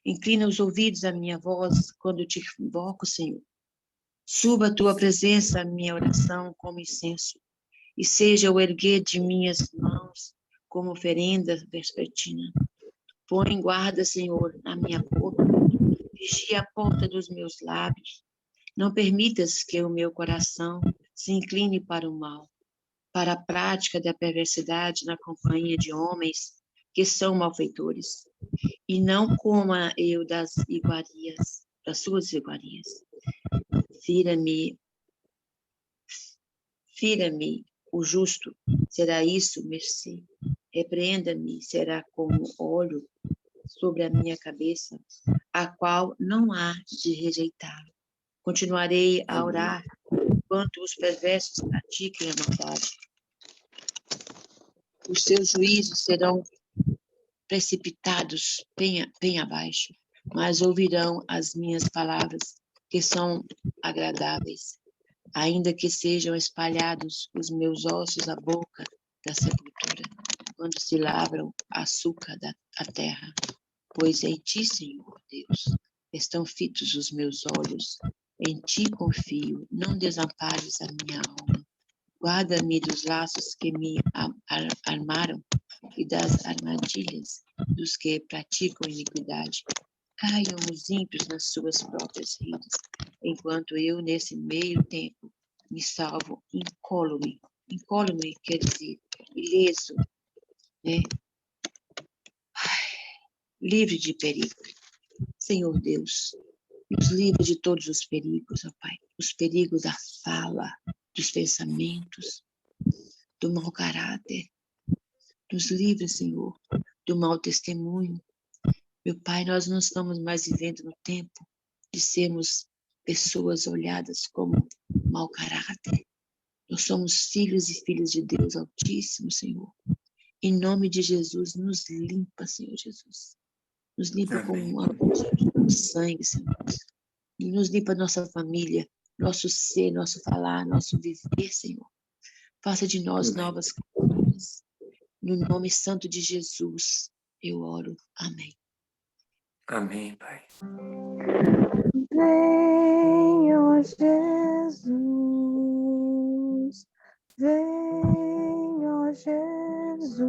Inclina os ouvidos à minha voz quando Te invoco, Senhor. Suba a Tua presença à minha oração como incenso, e seja o erguer de minhas mãos como oferenda vespertina. Põe guarda, Senhor, na minha boca vigia a ponta dos meus lábios. Não permitas que o meu coração se incline para o mal, para a prática da perversidade na companhia de homens que são malfeitores, e não coma eu das iguarias, das suas iguarias. Fira-me o justo, será isso mercê. Repreenda-me, será como óleo sobre a minha cabeça, a qual não há de rejeitá-lo. Continuarei a orar enquanto os perversos pratiquem a maldade. Os seus juízos serão precipitados bem abaixo, mas ouvirão as minhas palavras, que são agradáveis, ainda que sejam espalhados os meus ossos à boca da sepultura, quando se lavram açúcar da terra. Pois em ti, Senhor Deus, estão fitos os meus olhos, em ti confio, não desampares a minha alma. Guarda-me dos laços que me armaram e das armadilhas dos que praticam iniquidade. Caiam os ímpios nas suas próprias redes, enquanto eu, nesse meio tempo, me salvo incólume. Incólume quer dizer ileso, né? Livre de perigo. Senhor Deus, nos livra de todos os perigos, ó Pai. Os perigos da fala, dos pensamentos, do mau caráter. Nos livra, Senhor, do mau testemunho. Meu Pai, nós não estamos mais vivendo no tempo de sermos pessoas olhadas como mau caráter. Nós somos filhos e filhas de Deus Altíssimo, Senhor. Em nome de Jesus, nos limpa, Senhor Jesus. Nos limpa com o sangue, Senhor. E nos limpa nossa família, nosso ser, nosso falar, nosso viver, Senhor. Faça de nós novas criaturas. No nome santo de Jesus, eu oro. Amém. Amém, Pai. Vem, ó Jesus, vem, ó Jesus,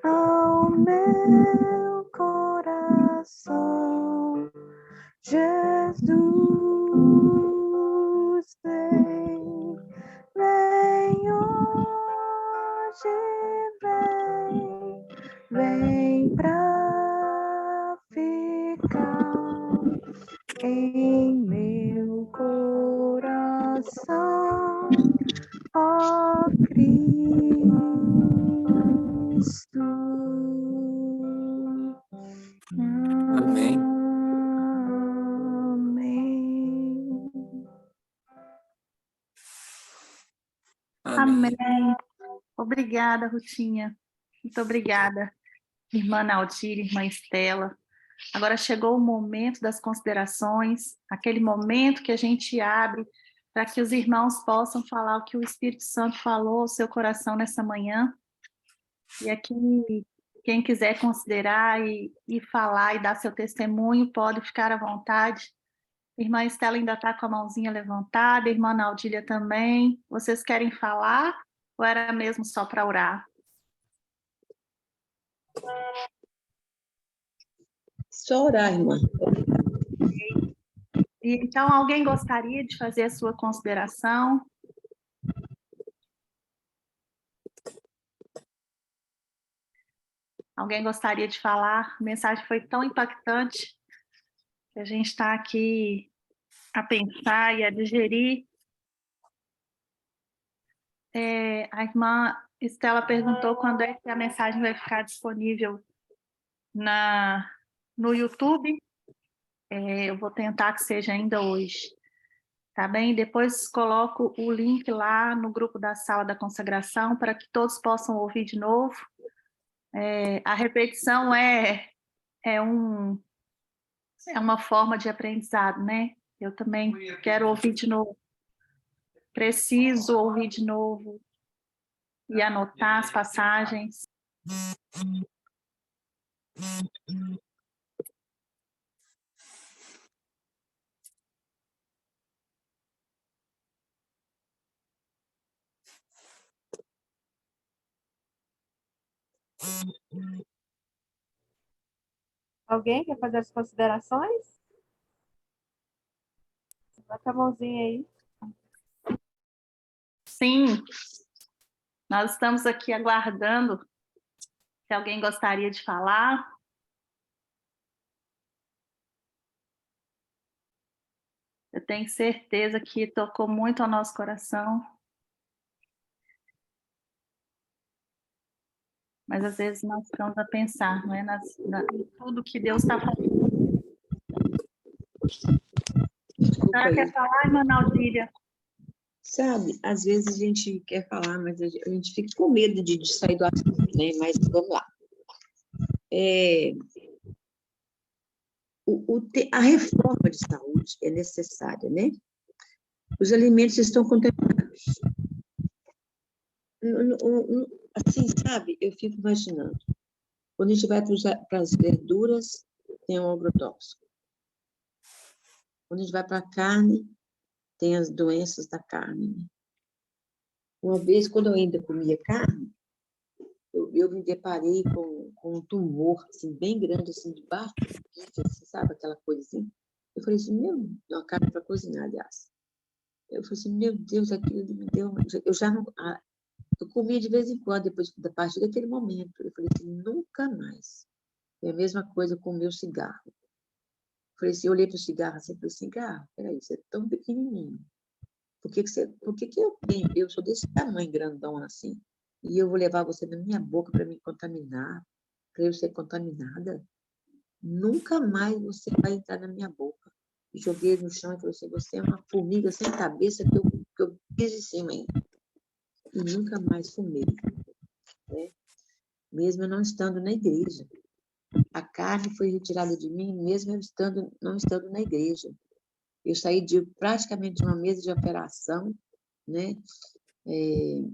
ao meu coração. Jesus, vem, vem hoje, vem pra ficar em meu coração, ó Cristo. Amém. Amém. Obrigada, Rutinha. Muito obrigada, irmã Naudira, irmã Estela. Agora chegou o momento das considerações, aquele momento que a gente abre para que os irmãos possam falar o que o Espírito Santo falou ao seu coração nessa manhã. E aqui, quem quiser considerar e falar e dar seu testemunho, pode ficar à vontade. A irmã Estela ainda está com a mãozinha levantada, a irmã Naudília também. Vocês querem falar ou era mesmo só para orar? Só orar, irmã. E, então, alguém gostaria de fazer a sua consideração? Alguém gostaria de falar? A mensagem foi tão impactante que a gente está aqui a pensar e a digerir. A irmã Estela perguntou quando é que a mensagem vai ficar disponível no YouTube. Eu vou tentar que seja ainda hoje. Tá bem? Depois coloco o link lá no grupo da Sala da Consagração para que todos possam ouvir de novo. A repetição é uma forma de aprendizado, né? Eu também quero ouvir de novo. Preciso ouvir de novo e anotar as passagens. Alguém quer fazer as considerações? Bota a mãozinha aí. Sim, nós estamos aqui aguardando se alguém gostaria de falar. Eu tenho certeza que tocou muito ao nosso coração. Mas às vezes nós ficamos a pensar, não é? Em tudo que Deus está fazendo. A Desculpa senhora aí. quer falar, irmã Naldíria? Sabe, às vezes a gente quer falar, mas a gente fica com medo de sair do assunto, né? Mas vamos lá. A reforma de saúde é necessária, né? Os alimentos estão contaminados. Assim, sabe, eu fico imaginando. Quando a gente vai para as verduras, tem um agrotóxico. Quando a gente vai para a carne, tem as doenças da carne. Né? Uma vez, quando eu ainda comia carne, eu me deparei com um tumor, assim, bem grande, assim, debaixo do bife, assim, sabe, aquela coisa assim. Eu falei assim, não, carne para cozinhar, aliás. Eu falei assim, meu Deus, aquilo me deu... Eu já não... Eu comia de vez em quando, depois da partir daquele momento. Eu falei assim, nunca mais. É a mesma coisa com o meu cigarro. Eu falei assim, eu olhei para o cigarro assim, falei assim, cigarro, peraí, você é tão pequenininho. Por que eu sou desse tamanho, grandão assim, e eu vou levar você na minha boca para me contaminar, para eu ser contaminada? Nunca mais você vai entrar na minha boca. E joguei no chão e falei assim, você é uma formiga sem cabeça que eu fiz em cima ainda. E nunca mais fumei. Né? Mesmo eu não estando na igreja. A carne foi retirada de mim, mesmo eu não estando na igreja. Eu saí praticamente de uma mesa de operação, né? E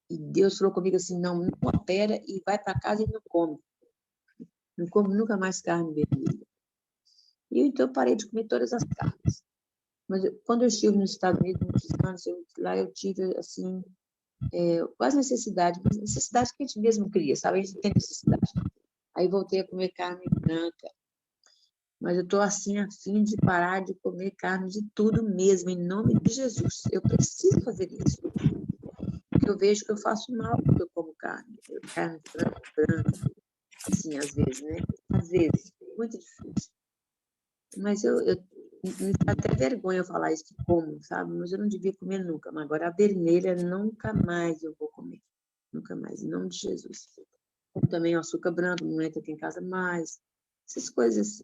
Deus falou comigo assim, não opera e vai para casa e não come. Não come nunca mais carne vermelha. E então eu parei de comer todas as carnes. Mas quando eu estive nos Estados Unidos, muitos anos, lá eu tive, assim, quase necessidade, mas necessidade que a gente mesmo cria, sabe? A gente tem necessidade. Aí voltei a comer carne branca. Mas eu estou, assim, a fim de parar de comer carne de tudo mesmo, em nome de Jesus. Eu preciso fazer isso. Porque eu vejo que eu faço mal quando eu como carne. Carne branca, assim, às vezes, né? Às vezes, muito difícil. Mas me dá até vergonha eu falar isso que como, sabe? Mas eu não devia comer nunca. Mas agora a vermelha, nunca mais eu vou comer. Nunca mais, em nome de Jesus. Como também o açúcar branco, não entra aqui em casa mais. Essas coisas.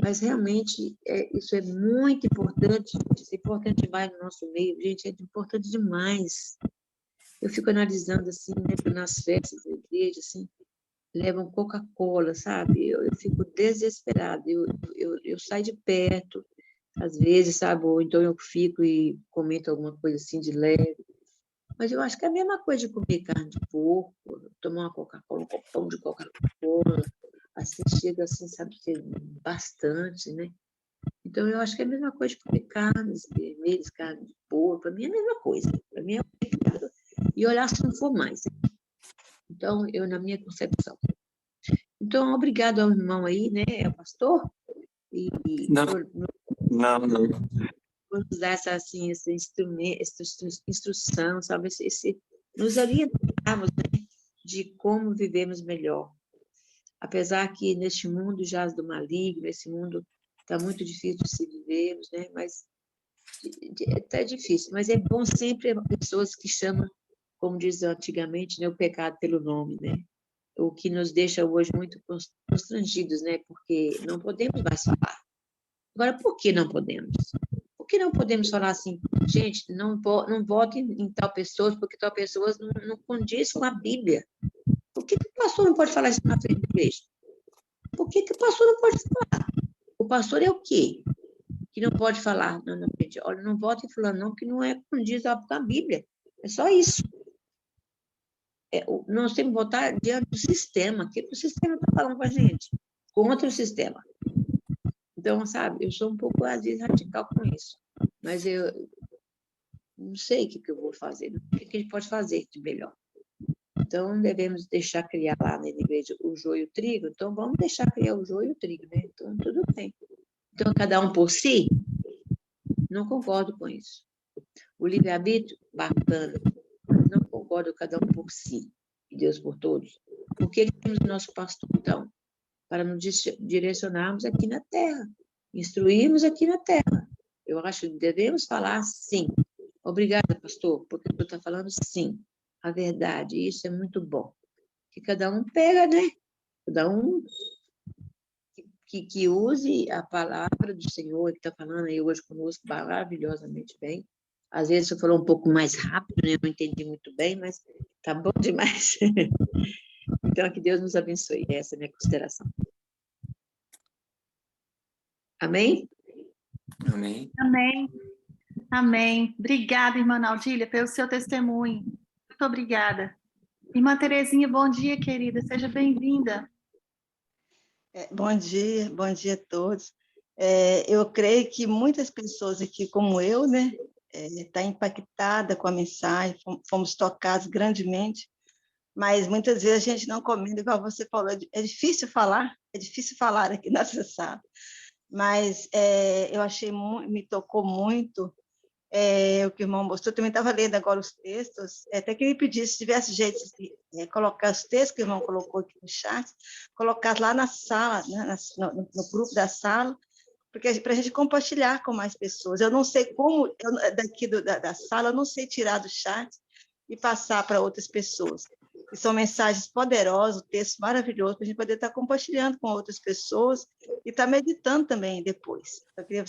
Mas realmente, isso é muito importante. Isso é importante demais no nosso meio. Gente, é importante demais. Eu fico analisando, assim, né, nas festas da igreja, assim, levam Coca-Cola, sabe? Eu fico desesperada. Eu saio de perto, às vezes, sabe? Ou então eu fico e comento alguma coisa assim de leve. Mas eu acho que é a mesma coisa de comer carne de porco, tomar uma Coca-Cola, um copão de Coca-Cola, assim, chega assim, sabe, ter bastante, né? Então, eu acho que é a mesma coisa de comer carnes vermelhas, carne de porco, para mim é a mesma coisa. Para mim é pecado. E olhar se não for mais. Então, na minha concepção. Então, obrigado ao irmão aí, né, ao pastor, e Não. por nos dar essa instrução, sabe, nos orientarmos, né, de como vivemos melhor. Apesar que neste mundo jaz do maligno, esse mundo está muito difícil de se vivermos, né, mas é difícil, mas é bom sempre pessoas que chamam, como diz antigamente, né, o pecado pelo nome, né? O que nos deixa hoje muito constrangidos, né? Porque não podemos mais falar. Agora, por que não podemos? Por que não podemos falar assim, gente, não votem em tal pessoa, porque tal pessoa não condiz com a Bíblia? Por que o pastor não pode falar isso na frente da igreja? Por que o pastor não pode falar? O pastor é o quê? Que não pode falar na frente. Olha, não vote em fulano não, que não é condiz com a Bíblia. É só isso. Nós temos que votar diante do sistema. O que o sistema está falando com a gente? Contra o sistema. Então, sabe, eu sou um pouco, às vezes, radical com isso. Mas eu não sei o que eu vou fazer. O que a gente pode fazer de melhor? Então, devemos deixar criar lá na igreja o joio e o trigo, então vamos deixar criar o joio e o trigo, né? Então, tudo bem. Então, cada um por si? Não concordo com isso. O livre-arbítrio, bacana. Não concordo cada um por si e Deus por todos. Porque ele temos o nosso pastor, então, para nos direcionarmos aqui na terra, instruirmos aqui na terra. Eu acho que devemos falar sim. Obrigada, pastor, porque tu está falando sim. A verdade, isso é muito bom. Que cada um pega, né? Cada um que use a palavra do Senhor, que está falando aí hoje conosco maravilhosamente bem. Às vezes você falou um pouco mais rápido, né? Eu não entendi muito bem, mas tá bom demais. Então, que Deus nos abençoe. Essa é a minha consideração. Amém? Amém. Amém. Amém. Obrigada, irmã Naldília, pelo seu testemunho. Muito obrigada. Irmã Terezinha, bom dia, querida. Seja bem-vinda. Bom dia a todos. Eu creio que muitas pessoas aqui, como eu, né, tá impactada com a mensagem, fomos tocados grandemente, mas muitas vezes a gente não comenta, igual você falou, é difícil falar aqui nessa sala, mas eu achei, me tocou muito o que o irmão mostrou. Eu também estava lendo agora os textos, até que ele pedisse, se tivesse jeito de colocar os textos que o irmão colocou aqui no chat, colocar lá na sala, né, no grupo da sala, porque para a gente compartilhar com mais pessoas. Eu não sei como, daqui da sala, eu não sei tirar do chat e passar para outras pessoas. E são mensagens poderosas, texto maravilhoso, para a gente poder estar compartilhando com outras pessoas e estar meditando também depois. Eu queria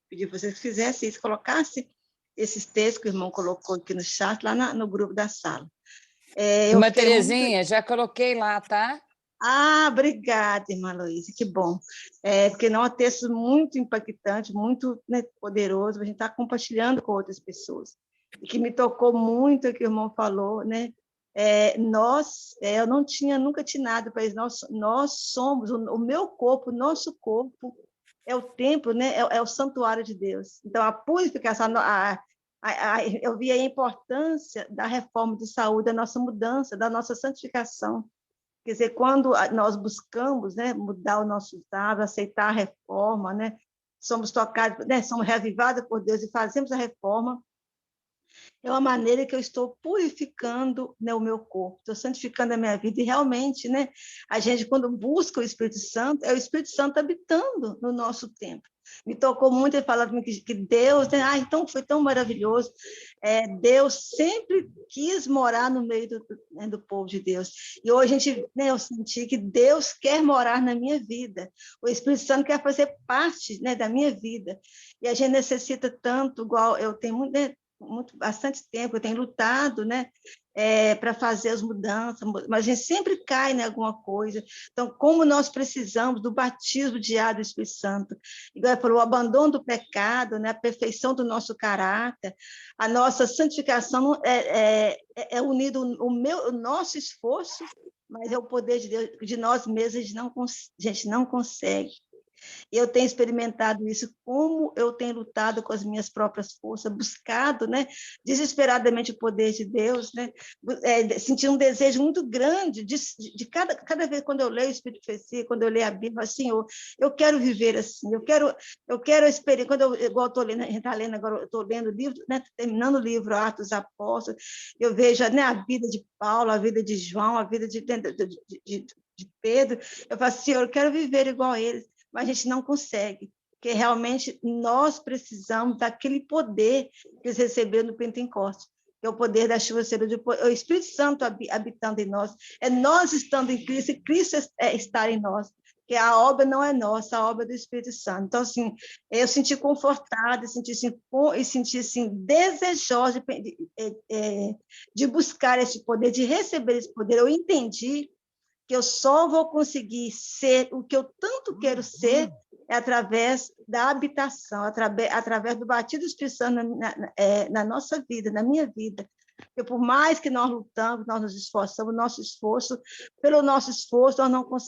pedir para vocês que fizessem isso, colocassem esses textos que o irmão colocou aqui no chat, lá no grupo da sala. Irmã Terezinha, já coloquei lá, tá? Ah, obrigada, irmã Luísa, que bom. Porque não é um texto muito impactante, muito, né, poderoso, a gente está compartilhando com outras pessoas. E que me tocou muito o que o irmão falou, né? Eu não tinha, nunca tinha nada para isso, nós somos, o meu corpo, o nosso corpo, é o templo, né? É o santuário de Deus. Então, a purificação, eu vi a importância da reforma de saúde, da nossa mudança, da nossa santificação. Quer dizer, quando nós buscamos, né, mudar o nosso estado, aceitar a reforma, né, somos tocados, né, somos reavivados por Deus e fazemos a reforma, é uma maneira que eu estou purificando, né, o meu corpo, estou santificando a minha vida. E realmente, né, a gente, quando busca o Espírito Santo, é o Espírito Santo habitando no nosso templo. Me tocou muito ele falar que Deus, né, então foi tão maravilhoso. Deus sempre quis morar no meio do povo de Deus. E hoje eu senti que Deus quer morar na minha vida. O Espírito Santo quer fazer parte, né, da minha vida. E a gente necessita tanto, igual eu tenho muito, né, bastante tempo, eu tenho lutado, né, para fazer as mudanças, mas a gente sempre cai em alguma coisa. Então, como nós precisamos do batismo diário do Espírito Santo, igual para o abandono do pecado, né, a perfeição do nosso caráter, a nossa santificação é unido o nosso esforço, mas é o poder de Deus, de nós mesmos a gente não consegue. Eu tenho experimentado isso, como eu tenho lutado com as minhas próprias forças, buscado, né, desesperadamente o poder de Deus, né, senti um desejo muito grande de cada vez quando eu leio o Espírito de Profecia, quando eu leio a Bíblia, Senhor, eu quero viver assim, eu quero experimentar, igual estou lendo, a gente está lendo agora, eu estou lendo o livro, né, terminando o livro Atos dos Apóstolos, eu vejo, né, a vida de Paulo, a vida de João, a vida de Pedro, eu falo, Senhor, eu quero viver igual a eles, mas a gente não consegue, porque realmente nós precisamos daquele poder que eles receberam no Pentecostes, que é o poder da chuva, o Espírito Santo habitando em nós, é nós estando em Cristo, e Cristo estar em nós, porque a obra não é nossa, a obra é do Espírito Santo. Então, assim, eu senti confortada, senti assim, desejosa de buscar esse poder, de receber esse poder. Eu entendi que eu só vou conseguir ser o que eu tanto quero ser através da habitação, através do batismo do Espírito Santo na nossa vida, na minha vida. Porque por mais que nós lutamos, nós nos esforçamos, pelo nosso esforço,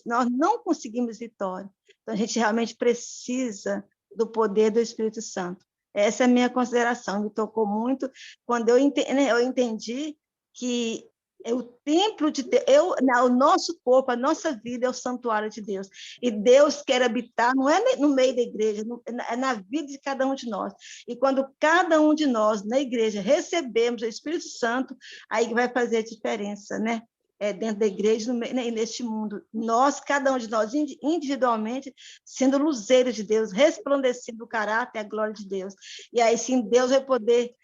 nós não conseguimos vitória. Então, a gente realmente precisa do poder do Espírito Santo. Essa é a minha consideração, me tocou muito quando eu entendi que É o templo de Deus, o nosso corpo, a nossa vida é o santuário de Deus. E Deus quer habitar, não é no meio da igreja, é na vida de cada um de nós. E quando cada um de nós, na igreja, recebemos o Espírito Santo, aí vai fazer a diferença, né? Dentro da igreja e neste mundo. Nós, cada um de nós, individualmente, sendo luzeiros de Deus, resplandecendo o caráter e a glória de Deus. E aí sim, Deus vai poder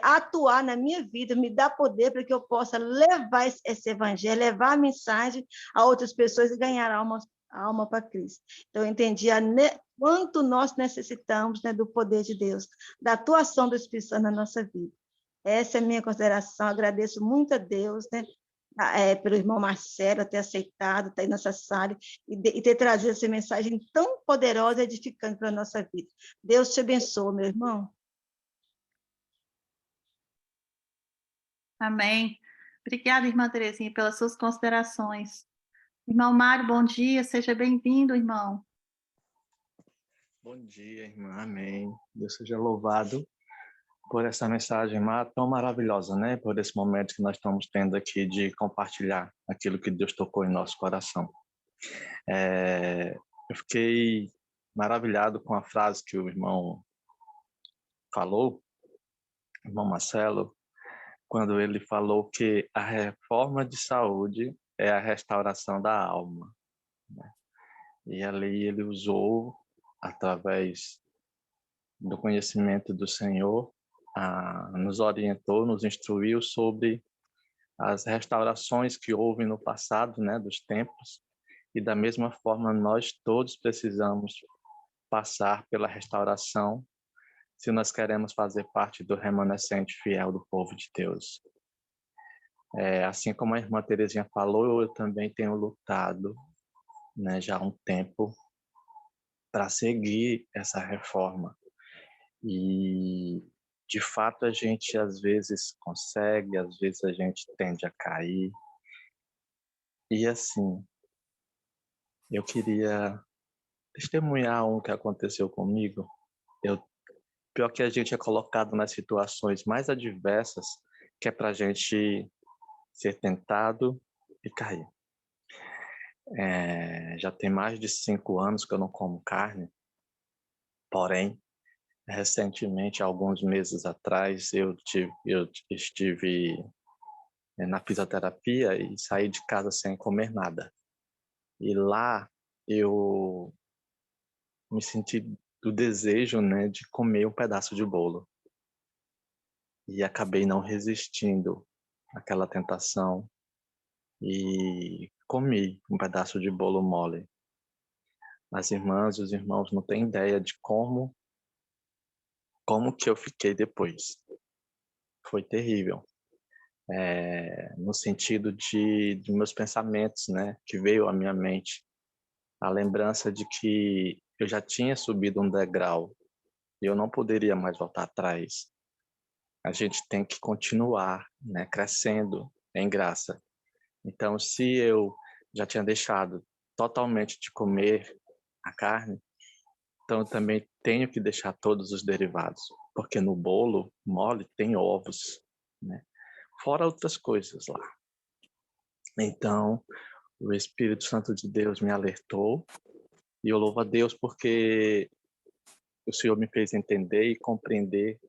atuar na minha vida, me dar poder para que eu possa levar esse evangelho, levar a mensagem a outras pessoas e ganhar a alma para Cristo. Então, eu entendi quanto nós necessitamos, né, do poder de Deus, da atuação do Espírito Santo na nossa vida. Essa é a minha consideração. Agradeço muito a Deus, né, pelo irmão Marcelo ter aceitado, estar aí nessa sala e ter trazido essa mensagem tão poderosa e edificante para a nossa vida. Deus te abençoe, meu irmão. Amém. Obrigada, irmã Terezinha, pelas suas considerações. Irmão Mário, bom dia, seja bem-vindo, irmão. Bom dia, irmã. Amém. Deus seja louvado por essa mensagem tão maravilhosa, né? Por esse momento que nós estamos tendo aqui de compartilhar aquilo que Deus tocou em nosso coração. Eu fiquei maravilhado com a frase que o irmão falou, o irmão Marcelo, quando ele falou que a reforma de saúde é a restauração da alma, né? E ali ele usou, através do conhecimento do Senhor, nos orientou, nos instruiu sobre as restaurações que houve no passado, né, dos tempos, e da mesma forma nós todos precisamos passar pela restauração se nós queremos fazer parte do remanescente fiel do povo de Deus. Assim como a irmã Terezinha falou, eu também tenho lutado, né, já há um tempo para seguir essa reforma. E, de fato, a gente às vezes consegue, às vezes a gente tende a cair. E, assim, eu queria testemunhar um que aconteceu comigo. Pior que a gente é colocado nas situações mais adversas, que é para a gente ser tentado e cair. Já tem mais de 5 anos que eu não como carne, porém, recentemente, alguns meses atrás, eu estive na fisioterapia e saí de casa sem comer nada. E lá eu me senti do desejo, né, de comer um pedaço de bolo. E acabei não resistindo àquela tentação e comi um pedaço de bolo mole. As irmãs e os irmãos não têm ideia de como que eu fiquei depois. Foi terrível. No sentido de meus pensamentos, né, que veio à minha mente. A lembrança de que eu já tinha subido um degrau e eu não poderia mais voltar atrás. A gente tem que continuar, né, crescendo em graça. Então, se eu já tinha deixado totalmente de comer a carne, então eu também tenho que deixar todos os derivados, porque no bolo mole tem ovos, né? Fora outras coisas lá. Então, o Espírito Santo de Deus me alertou e eu louvo a Deus porque o Senhor me fez entender e compreender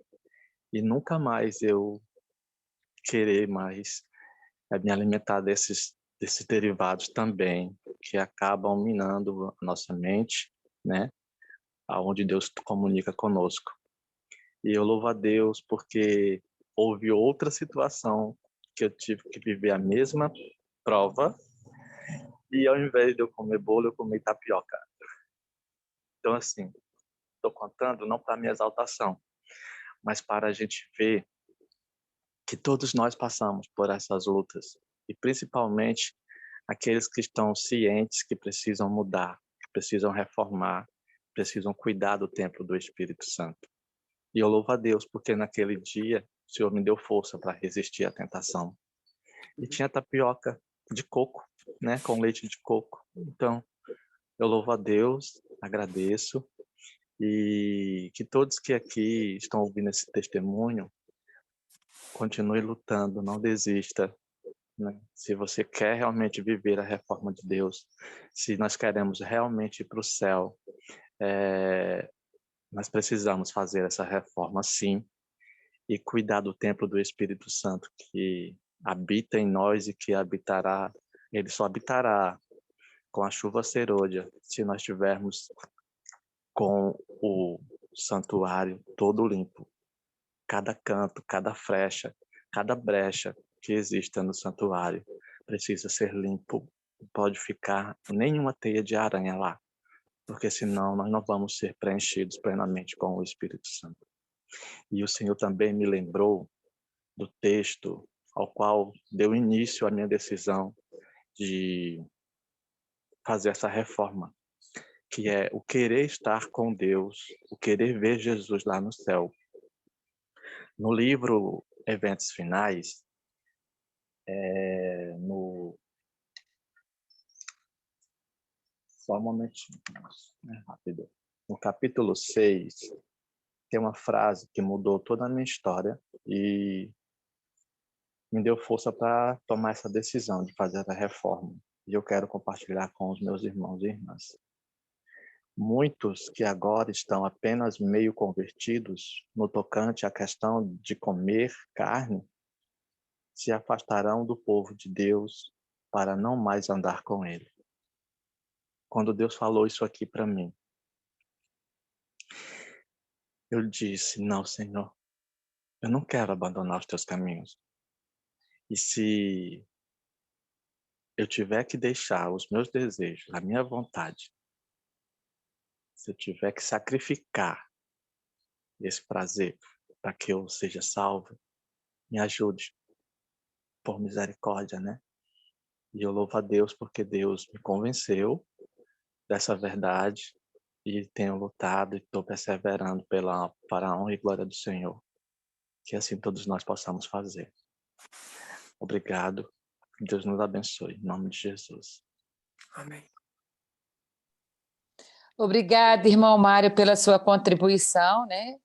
e nunca mais eu querer mais me alimentar desses derivados também, que acabam minando a nossa mente, né? Aonde Deus comunica conosco. E eu louvo a Deus porque houve outra situação que eu tive que viver a mesma prova e ao invés de eu comer bolo, eu comi tapioca. Então, assim, estou contando não para minha exaltação, mas para a gente ver que todos nós passamos por essas lutas e principalmente aqueles que estão cientes que precisam mudar, que precisam reformar, precisam cuidar do templo do Espírito Santo. E eu louvo a Deus porque naquele dia o Senhor me deu força para resistir à tentação. E tinha tapioca de coco, né, com leite de coco. Então, eu louvo a Deus, agradeço e que todos que aqui estão ouvindo esse testemunho continue lutando, não desista, né? Se você quer realmente viver a reforma de Deus, se nós queremos realmente ir para o céu, nós precisamos fazer essa reforma sim e cuidar do templo do Espírito Santo que habita em nós e que habitará, ele só habitará com a chuva serôdia se nós tivermos com o santuário todo limpo. Cada canto, cada frecha, cada brecha que exista no santuário precisa ser limpo. Não pode ficar nenhuma teia de aranha lá, porque senão nós não vamos ser preenchidos plenamente com o Espírito Santo. E o Senhor também me lembrou do texto ao qual deu início à minha decisão de fazer essa reforma, que é o querer estar com Deus, o querer ver Jesus lá no céu. No livro Eventos Finais, só um momentinho, rápido. No capítulo 6, tem uma frase que mudou toda a minha história e me deu força para tomar essa decisão de fazer a reforma. E eu quero compartilhar com os meus irmãos e irmãs. Muitos que agora estão apenas meio convertidos no tocante à questão de comer carne, se afastarão do povo de Deus para não mais andar com ele. Quando Deus falou isso aqui para mim, eu disse, não, Senhor, eu não quero abandonar os teus caminhos. E se eu tiver que deixar os meus desejos, a minha vontade, se eu tiver que sacrificar esse prazer para que eu seja salvo, me ajude, por misericórdia, né? E eu louvo a Deus porque Deus me convenceu dessa verdade e tenho lutado e estou perseverando para a honra e glória do Senhor. Que assim todos nós possamos fazer. Obrigado. Deus nos abençoe. Em nome de Jesus. Amém. Obrigada, irmão Mário, pela sua contribuição, né?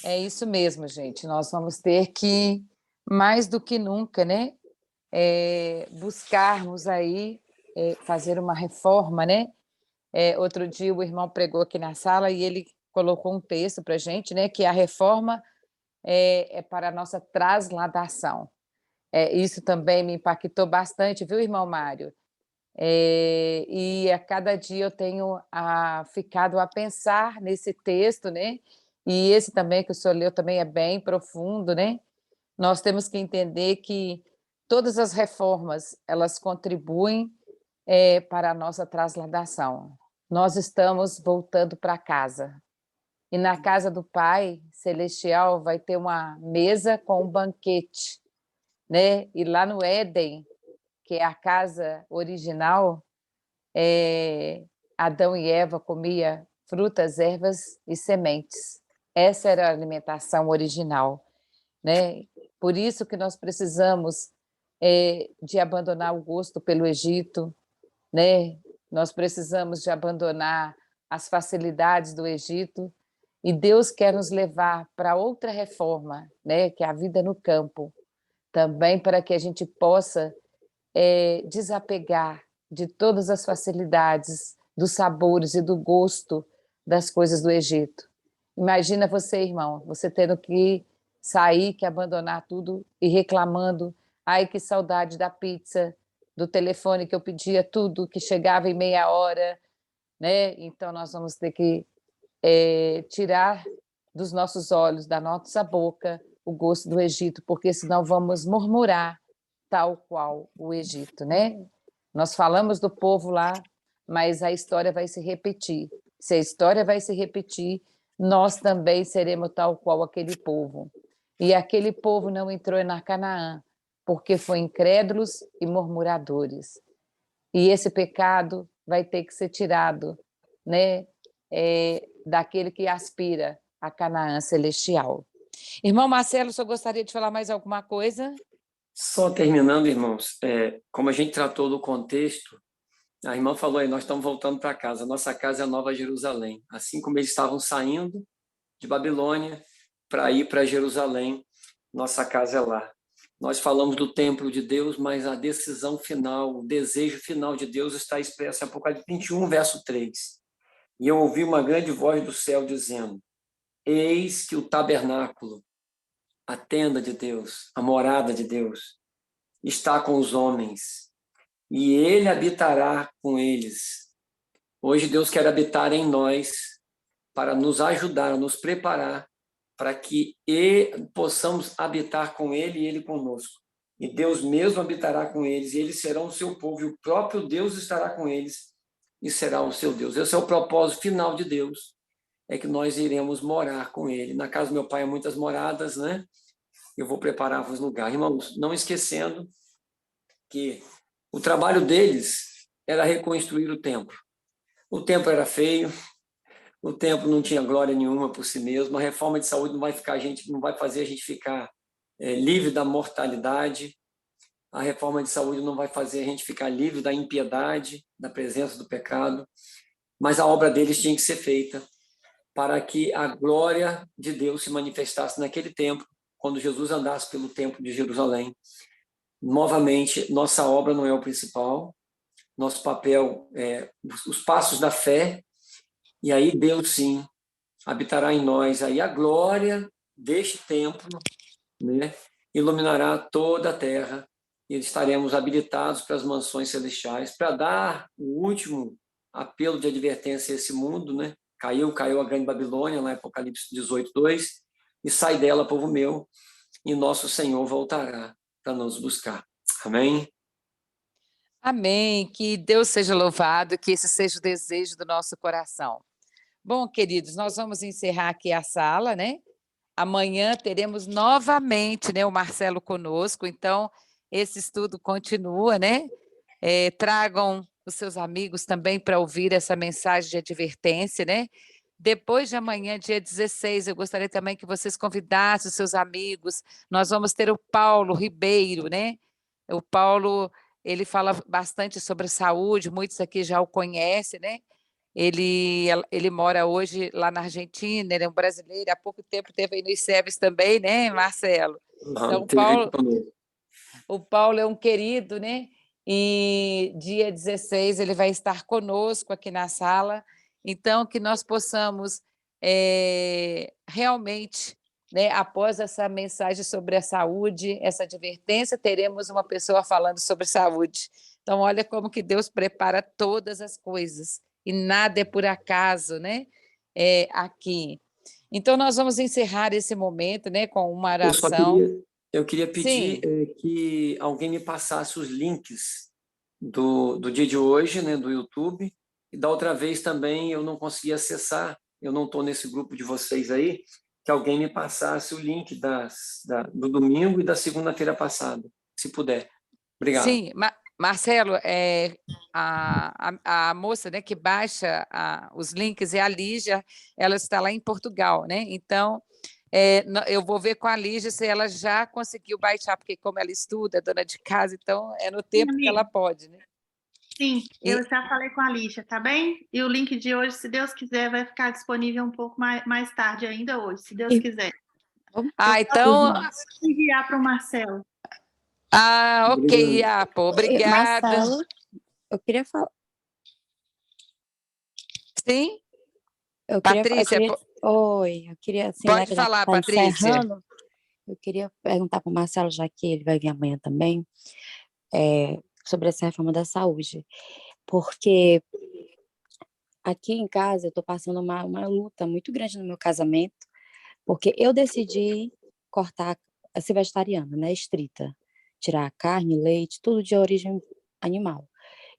É isso mesmo, gente. Nós vamos ter que, mais do que nunca, né? Buscarmos aí fazer uma reforma, né? Outro dia o irmão pregou aqui na sala e ele colocou um texto para a gente, né? Que a reforma é para a nossa trasladação. Isso também me impactou bastante, viu, irmão Mário? E a cada dia eu tenho ficado a pensar nesse texto, né? E esse também que o senhor leu também é bem profundo, né? Nós temos que entender que todas as reformas, elas contribuem para a nossa trasladação. Nós estamos voltando para casa. E na casa do Pai Celestial vai ter uma mesa com um banquete, né? E lá no Éden, que é a casa original, Adão e Eva comiam frutas, ervas e sementes. Essa era a alimentação original, né? Por isso que nós precisamos de abandonar o gosto pelo Egito, né? Nós precisamos de abandonar as facilidades do Egito e Deus quer nos levar para outra reforma, né? Que é a vida no campo, também para que a gente possa desapegar de todas as facilidades, dos sabores e do gosto das coisas do Egito. Imagina você, irmão, você tendo que sair, que abandonar tudo e reclamando, ai, que saudade da pizza, do telefone que eu pedia tudo, que chegava em meia hora, né? Então nós vamos ter que tirar dos nossos olhos, da nossa boca, o gosto do Egito, porque senão vamos murmurar tal qual o Egito, né? Nós falamos do povo lá, mas a história vai se repetir. Se a história vai se repetir, nós também seremos tal qual aquele povo. E aquele povo não entrou na Canaã, porque foi incrédulos e murmuradores. E esse pecado vai ter que ser tirado, né? Daquele que aspira a Canaã celestial. Irmão Marcelo, o senhor gostaria de falar mais alguma coisa? Só terminando, irmãos, como a gente tratou do contexto, a irmã falou aí, nós estamos voltando para casa, nossa casa é a Nova Jerusalém. Assim como eles estavam saindo de Babilônia para ir para Jerusalém, nossa casa é lá. Nós falamos do templo de Deus, mas a decisão final, o desejo final de Deus está expresso em Apocalipse 21, verso 3. E eu ouvi uma grande voz do céu dizendo: eis que o tabernáculo, a tenda de Deus, a morada de Deus, está com os homens, e ele habitará com eles. Hoje Deus quer habitar em nós para nos ajudar, a nos preparar para que possamos habitar com ele e ele conosco. E Deus mesmo habitará com eles, e eles serão o seu povo, e o próprio Deus estará com eles e será o seu Deus. Esse é o propósito final de Deus, é que nós iremos morar com ele. Na casa do meu pai há muitas moradas, né? Eu vou preparar-vos lugar. Irmãos, não esquecendo que o trabalho deles era reconstruir o templo. O templo era feio, o templo não tinha glória nenhuma por si mesmo, a reforma de saúde não vai fazer a gente ficar livre da mortalidade, a reforma de saúde não vai fazer a gente ficar livre da impiedade, da presença do pecado, mas a obra deles tinha que ser feita para que a glória de Deus se manifestasse naquele templo, quando Jesus andasse pelo templo de Jerusalém. Novamente, nossa obra não é o principal, nosso papel é os passos da fé, e aí Deus, sim, habitará em nós. Aí a glória deste templo, né, iluminará toda a terra, e estaremos habilitados para as mansões celestiais, para dar o último apelo de advertência a esse mundo, né? Caiu a grande Babilônia, lá em Apocalipse 18, 2, e sai dela, povo meu, e nosso Senhor voltará para nos buscar. Amém? Amém. Que Deus seja louvado, que esse seja o desejo do nosso coração. Bom, queridos, nós vamos encerrar aqui a sala, né? Amanhã teremos novamente, né, o Marcelo conosco, então esse estudo continua, né? Tragam os seus amigos também para ouvir essa mensagem de advertência, né? Depois de amanhã, dia 16, eu gostaria também que vocês convidassem os seus amigos. Nós vamos ter o Paulo Ribeiro, né? O Paulo, ele fala bastante sobre saúde, muitos aqui já o conhecem, né? Ele mora hoje lá na Argentina, ele é um brasileiro, há pouco tempo teve aí no ICEBS também, né, Marcelo? Então, o Paulo é um querido, né? E dia 16 ele vai estar conosco aqui na sala, então que nós possamos realmente, né, após essa mensagem sobre a saúde, essa advertência, teremos uma pessoa falando sobre saúde. Então, olha como que Deus prepara todas as coisas, e nada é por acaso, né? Aqui. Então, nós vamos encerrar esse momento, né, com uma oração. Eu queria pedir Sim. que alguém me passasse os links do dia de hoje, né, do YouTube, e da outra vez também eu não consegui acessar, eu não estou nesse grupo de vocês aí, que alguém me passasse o link do domingo e da segunda-feira passada, se puder. Obrigado. Sim, Marcelo, a moça, né, que baixa os links é a Lígia, ela está lá em Portugal, né? Então, eu vou ver com a Lígia se ela já conseguiu baixar, porque como ela estuda, é dona de casa, então é no tempo que ela pode, né? Sim, eu já falei com a Lígia, tá bem? E o link de hoje, se Deus quiser, vai ficar disponível um pouco mais tarde ainda hoje, se Deus quiser. Então... Vou enviar para o Marcelo. Ok, Iapo, obrigada. Marcelo, eu queria falar. Sim? Patrícia. Oi, eu queria... Assim, pode falar, Patrícia. Eu queria perguntar para o Marcelo, já que ele vai vir amanhã também, sobre essa reforma da saúde. Porque aqui em casa eu estou passando uma luta muito grande no meu casamento, porque eu decidi ser vegetariana, né, estrita. Tirar carne, leite, tudo de origem animal.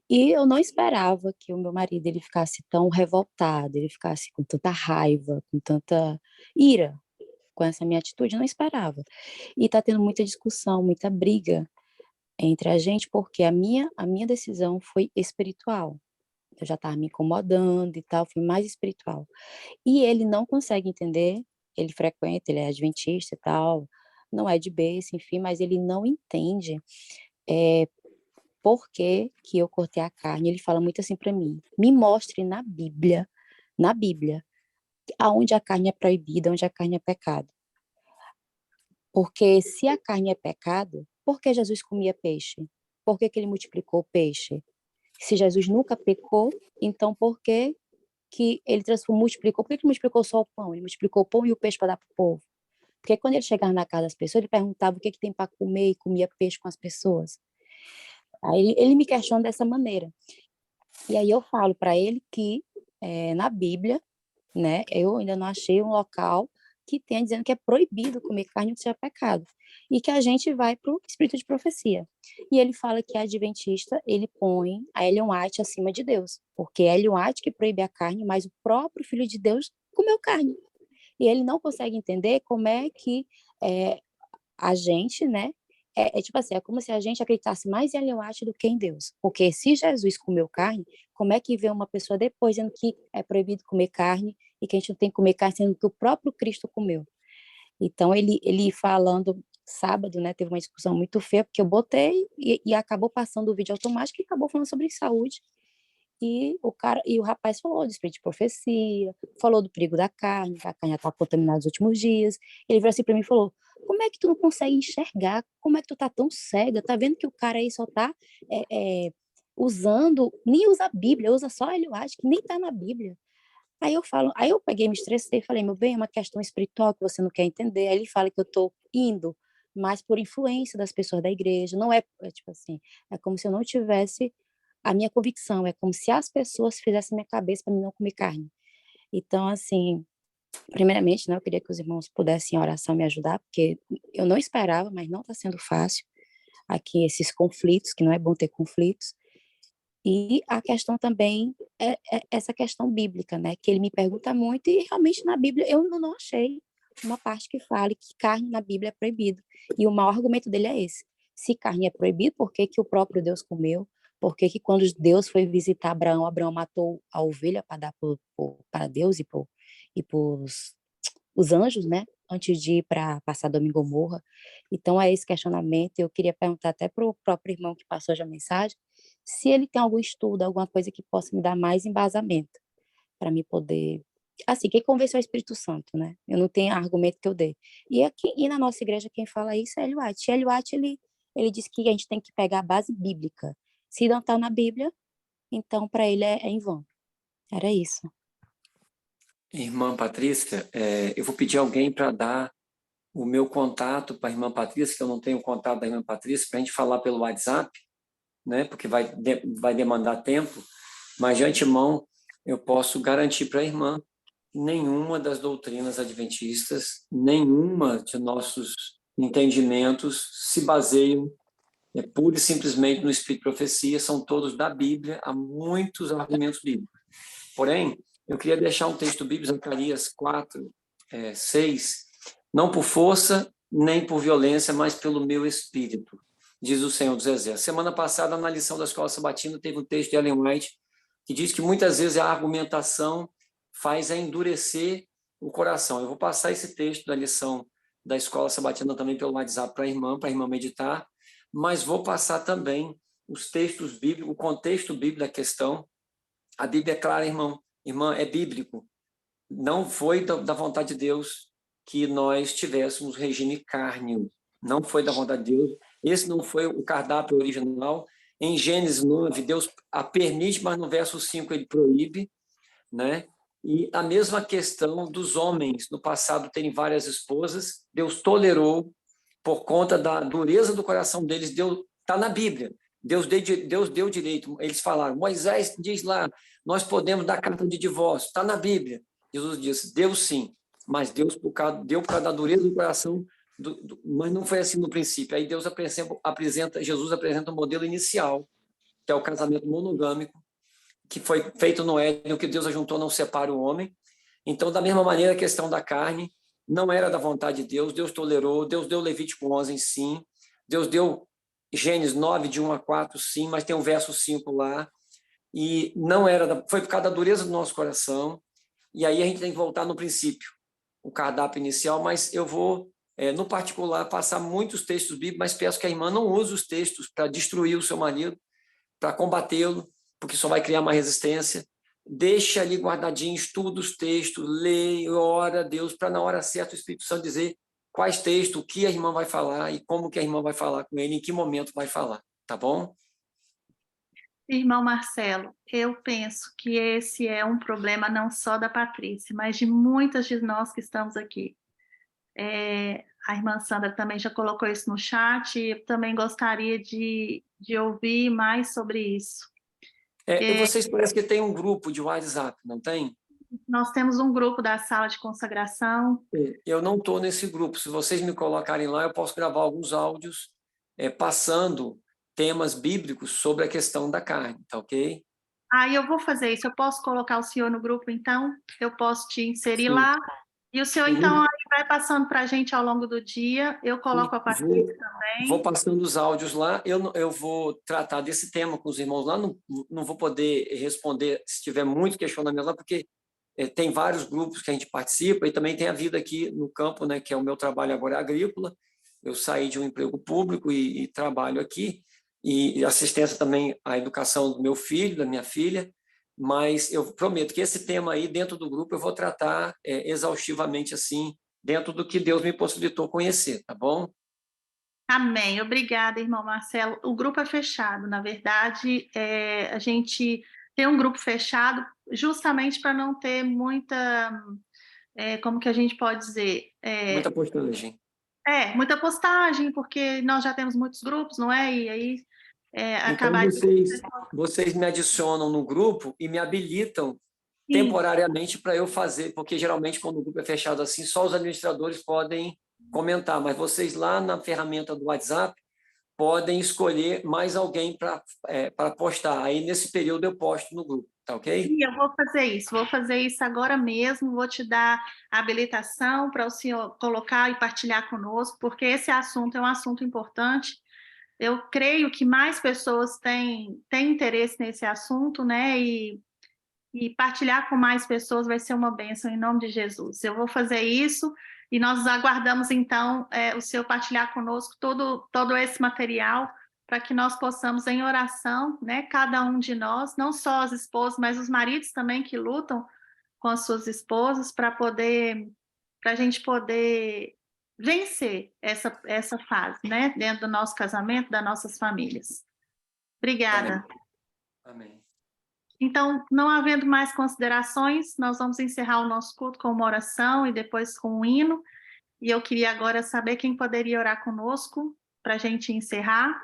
E eu não esperava que o meu marido ele ficasse tão revoltado, ele ficasse com tanta raiva, com tanta ira com essa minha atitude, eu não esperava. E está tendo muita discussão, muita briga entre a gente, porque a minha decisão foi espiritual. Eu já estava me incomodando e tal, foi mais espiritual. E ele não consegue entender, ele frequenta, ele é adventista e tal, não é de berço, enfim, mas ele não entende por que eu cortei a carne. Ele fala muito assim para mim, me mostre na Bíblia, aonde a carne é proibida, onde a carne é pecado. Porque se a carne é pecado, por que Jesus comia peixe? Por que ele multiplicou o peixe? Se Jesus nunca pecou, então por que ele multiplicou? Por que ele multiplicou só o pão? Ele multiplicou o pão e o peixe para dar para o povo. Porque quando ele chegava na casa das pessoas, ele perguntava o que tem para comer e comia peixe com as pessoas. Aí ele me questiona dessa maneira. E aí eu falo para ele que na Bíblia, né, eu ainda não achei um local que tenha dizendo que é proibido comer carne que seja pecado. E que a gente vai para o espírito de profecia. E ele fala que a adventista, ele põe a Ellen White acima de Deus. Porque é Ellen White que proíbe a carne, mas o próprio Filho de Deus comeu carne. E ele não consegue entender como é que a gente, né, tipo assim, é como se a gente acreditasse mais em Ellen White do que em Deus. Porque se Jesus comeu carne, como é que vê uma pessoa depois dizendo que é proibido comer carne e que a gente não tem que comer carne, sendo que o próprio Cristo comeu? Então, ele falando sábado, né, teve uma discussão muito feia, porque eu botei e acabou passando o vídeo automático e acabou falando sobre saúde. E o rapaz falou do espírito de profecia, falou do perigo da carne, que a carne está contaminada nos últimos dias. Ele virou assim para mim e falou: como é que tu não consegue enxergar? Como é que tu tá tão cega? Tá vendo que o cara aí só tá usando, nem usa a Bíblia, usa só ele, eu acho que nem tá na Bíblia. Aí eu peguei, me estressei e falei: meu bem, é uma questão espiritual que você não quer entender. Aí ele fala que eu tô indo, mas por influência das pessoas da igreja, não tipo assim, é como se eu não tivesse a minha convicção, é como se as pessoas fizessem minha cabeça para mim não comer carne. Então, assim, primeiramente, né, eu queria que os irmãos pudessem em oração me ajudar, porque eu não esperava, mas não está sendo fácil aqui esses conflitos, que não é bom ter conflitos. E a questão também é essa questão bíblica, né, que ele me pergunta muito e realmente na Bíblia eu não achei uma parte que fale que carne na Bíblia é proibido. E o maior argumento dele é esse: se carne é proibido, por que que o próprio Deus comeu? Por que que quando Deus foi visitar Abraão, Abraão matou a ovelha para dar para Deus e para os anjos, né? Antes de ir para passar domingo morra. Então, é esse questionamento. Eu queria perguntar até para o próprio irmão que passou já a mensagem, se ele tem algum estudo, alguma coisa que possa me dar mais embasamento, para me poder. Assim, quem convenceu é o Espírito Santo, né? Eu não tenho argumento que eu dei. E na nossa igreja, quem fala isso é Ellen White. E Ellen White, ele diz que a gente tem que pegar a base bíblica. Se não está na Bíblia, então para ele é em vão. Era isso. Irmã Patrícia, eu vou pedir alguém para dar o meu contato para a irmã Patrícia, que eu não tenho o contato da irmã Patrícia, para a gente falar pelo WhatsApp, né? Porque vai demandar tempo, mas de antemão eu posso garantir para a irmã: nenhuma das doutrinas adventistas, nenhuma de nossos entendimentos se baseiam pura e simplesmente no Espírito de Profecia, são todos da Bíblia, há muitos argumentos bíblicos. Porém, eu queria deixar um texto bíblico, Zacarias 4, 6, não por força nem por violência, mas pelo meu Espírito, diz o Senhor dos Exércitos. Semana passada, na lição da Escola Sabatina, teve um texto de Ellen White que diz que muitas vezes a argumentação faz endurecer o coração. Eu vou passar esse texto da lição da Escola Sabatina também pelo WhatsApp para a irmã meditar, mas vou passar também os textos bíblicos, o contexto bíblico da questão. A Bíblia é clara, irmã, é bíblico. Não foi da vontade de Deus que nós tivéssemos regime cárneo. Não foi da vontade de Deus. Esse não foi o cardápio original. Em Gênesis 9, Deus a permite, mas no verso 5 ele proíbe, né? E a mesma questão dos homens no passado terem várias esposas, Deus tolerou por conta da dureza do coração deles. Deus está na Bíblia. Deus deu direito. Eles falaram: Moisés diz lá, nós podemos dar carta de divórcio. Está na Bíblia. Jesus disse: Deus sim, mas Deus deu por causa da dureza do coração, mas não foi assim no princípio. Aí Jesus apresenta o modelo inicial, que é o casamento monogâmico, que foi feito no Éden, o que Deus ajuntou não separa o homem. Então, da mesma maneira, a questão da carne não era da vontade de Deus, Deus tolerou, Deus deu Levítico 11, sim, Deus deu Gênesis 9, de 1 a 4, sim, mas tem o verso 5 lá, e não era, foi por causa da dureza do nosso coração, e aí a gente tem que voltar no princípio, o cardápio inicial, mas eu vou, no particular, passar muitos textos bíblicos, mas peço que a irmã não use os textos para destruir o seu marido, para combatê-lo, porque só vai criar uma resistência. Deixa ali guardadinho, estuda os textos, lê, ora a Deus, para na hora certa o Espírito Santo dizer quais textos, o que a irmã vai falar e como que a irmã vai falar com ele, em que momento vai falar, tá bom? Irmão Marcelo, eu penso que esse é um problema não só da Patrícia, mas de muitas de nós que estamos aqui. A irmã Sandra também já colocou isso no chat, e eu também gostaria de ouvir mais sobre isso. Vocês parecem que tem um grupo de WhatsApp, não tem? Nós temos um grupo da sala de consagração. Eu não estou nesse grupo. Se vocês me colocarem lá, eu posso gravar alguns áudios passando temas bíblicos sobre a questão da carne, tá ok? Aí eu vou fazer isso. Eu posso colocar o senhor no grupo, então? Eu posso te inserir Sim. lá? E o senhor, Sim. então, aí vai passando para a gente ao longo do dia. Eu coloco a Patrícia também. Vou passando os áudios lá. Eu vou tratar desse tema com os irmãos lá. Não vou poder responder se tiver muito questionamento lá, porque tem vários grupos que a gente participa e também tem a vida aqui no campo, né, que é o meu trabalho agora agrícola. Eu saí de um emprego público e trabalho aqui, e assistência também à educação do meu filho, da minha filha, mas eu prometo que esse tema aí, dentro do grupo, eu vou tratar exaustivamente, assim, dentro do que Deus me possibilitou conhecer, tá bom? Amém. Obrigada, irmão Marcelo. O grupo é fechado. Na verdade, a gente tem um grupo fechado justamente para não ter muita, como que a gente pode dizer? Muita postagem. Muita postagem, porque nós já temos muitos grupos, não é? E aí Então, acabar... vocês me adicionam no grupo e me habilitam temporariamente para eu fazer, porque geralmente quando o grupo é fechado assim, só os administradores podem comentar, mas vocês lá na ferramenta do WhatsApp podem escolher mais alguém para postar. Aí nesse período eu posto no grupo, tá ok? Sim, eu vou fazer isso agora mesmo, vou te dar a habilitação para o senhor colocar e partilhar conosco, porque esse assunto é um assunto importante. Eu creio que mais pessoas têm interesse nesse assunto, né? E partilhar com mais pessoas vai ser uma bênção em nome de Jesus. Eu vou fazer isso e nós aguardamos, então, o senhor partilhar conosco todo esse material para que nós possamos, em oração, né, cada um de nós, não só as esposas, mas os maridos também que lutam com as suas esposas, para a gente poder vencer essa fase, né, dentro do nosso casamento, das nossas famílias. Obrigada. Amém. Então, não havendo mais considerações, nós vamos encerrar o nosso culto com uma oração e depois com um hino. E eu queria agora saber quem poderia orar conosco para a gente encerrar.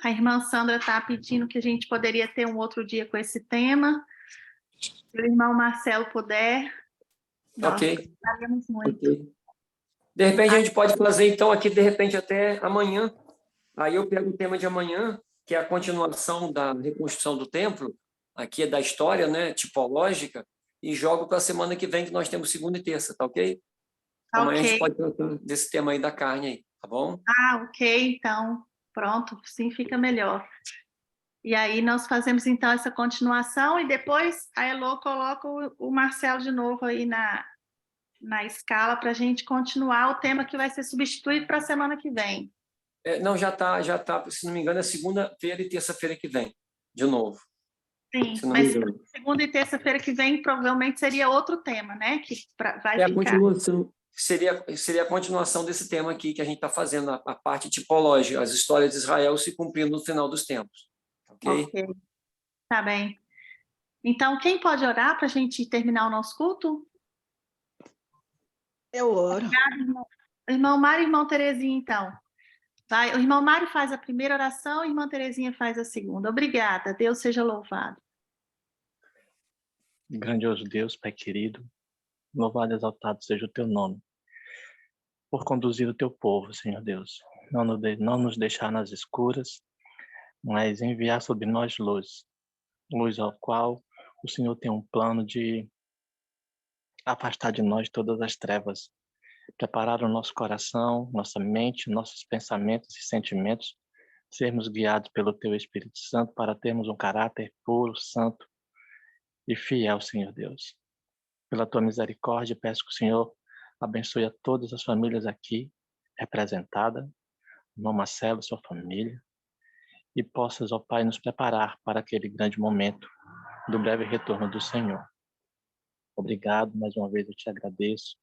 A irmã Sandra está pedindo que a gente poderia ter um outro dia com esse tema. Se o irmão Marcelo puder, nós gostaríamos muito. Ok. De repente a gente pode fazer, então, aqui, de repente, até amanhã. Aí eu pego o tema de amanhã, que é a continuação da reconstrução do templo, aqui é da história, né, tipológica, e jogo para a semana que vem, que nós temos segunda e terça, tá ok? Amanhã a gente pode tratar desse tema aí da carne aí, tá bom? Ok, então, pronto, sim fica melhor. E aí nós fazemos, então, essa continuação, e depois a Elô coloca o Marcelo de novo aí na escala para a gente continuar o tema que vai ser substituído para a semana que vem. Não, já tá, se não me engano, é segunda-feira e terça-feira que vem, de novo. Sim, mas segunda e terça-feira que vem provavelmente seria outro tema, né? Que vai ficar. A continuação, seria a continuação desse tema aqui que a gente está fazendo, a parte tipológica, as histórias de Israel se cumprindo no final dos tempos. Ok? Tá bem. Então, quem pode orar para a gente terminar o nosso culto? Eu oro. Obrigada, irmão Mário e irmão Terezinha, então. Vai, o irmão Mário faz a primeira oração, a irmã Terezinha faz a segunda. Obrigada, Deus seja louvado. Grandioso Deus, Pai querido, louvado e exaltado seja o teu nome, por conduzir o teu povo, Senhor Deus. Não nos deixar nas escuras, mas enviar sobre nós luz ao qual o Senhor tem um plano de afastar de nós todas as trevas, preparar o nosso coração, nossa mente, nossos pensamentos e sentimentos, sermos guiados pelo Teu Espírito Santo para termos um caráter puro, santo e fiel, Senhor Deus. Pela Tua misericórdia, peço que o Senhor abençoe a todas as famílias aqui representadas, irmão Marcelo, sua família, e possas, ó Pai, nos preparar para aquele grande momento do breve retorno do Senhor. Obrigado, mais uma vez eu te agradeço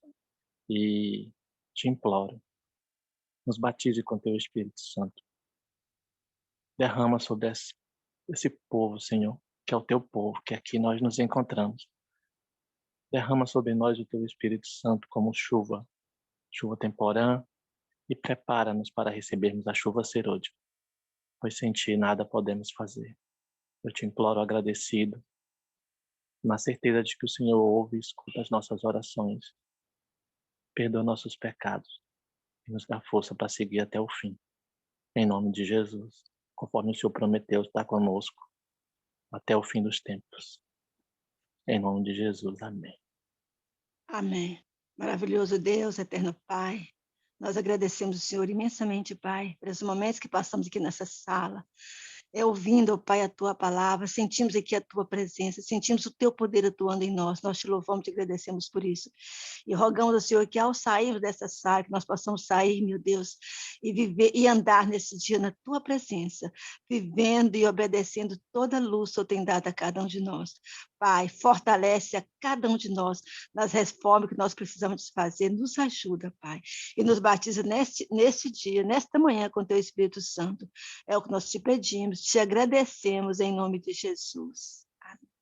e te imploro, nos batize com teu Espírito Santo. Derrama sobre esse povo, Senhor, que é o teu povo, que aqui nós nos encontramos. Derrama sobre nós o teu Espírito Santo como chuva, chuva temporã, e prepara-nos para recebermos a chuva serôdia, pois sem ti nada podemos fazer. Eu te imploro agradecido, na certeza de que o Senhor ouve e escuta as nossas orações, perdoa nossos pecados e nos dá força para seguir até o fim. Em nome de Jesus, conforme o Senhor prometeu estar conosco até o fim dos tempos. Em nome de Jesus, amém. Amém. Maravilhoso Deus, eterno Pai, nós agradecemos o Senhor imensamente, Pai, por esses momentos que passamos aqui nessa sala, ouvindo, ó Pai, a Tua palavra, sentimos aqui a Tua presença, sentimos o Teu poder atuando em nós te louvamos e agradecemos por isso. E rogamos ao Senhor que ao sairmos dessa sala, que nós possamos sair, meu Deus, e viver e andar nesse dia na Tua presença, vivendo e obedecendo toda a luz que o Senhor tem dado a cada um de nós. Pai, fortalece a cada um de nós nas reformas que nós precisamos fazer, nos ajuda, Pai, e nos batiza neste dia, nesta manhã com Teu Espírito Santo. É o que nós te pedimos, te agradecemos em nome de Jesus. Amém.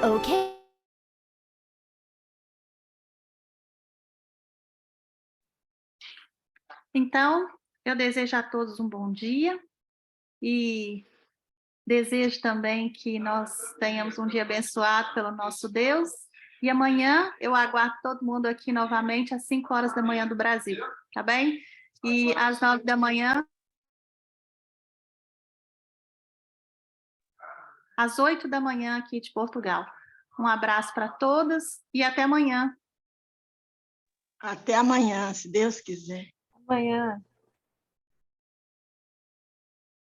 Okay. Então, eu desejo a todos um bom dia e desejo também que nós tenhamos um dia abençoado pelo nosso Deus. E amanhã eu aguardo todo mundo aqui novamente às 5 horas da manhã do Brasil, tá bem? E às 9 da manhã, às 8 da manhã aqui de Portugal. Um abraço para todas e até amanhã. Até amanhã, se Deus quiser. Amanhã.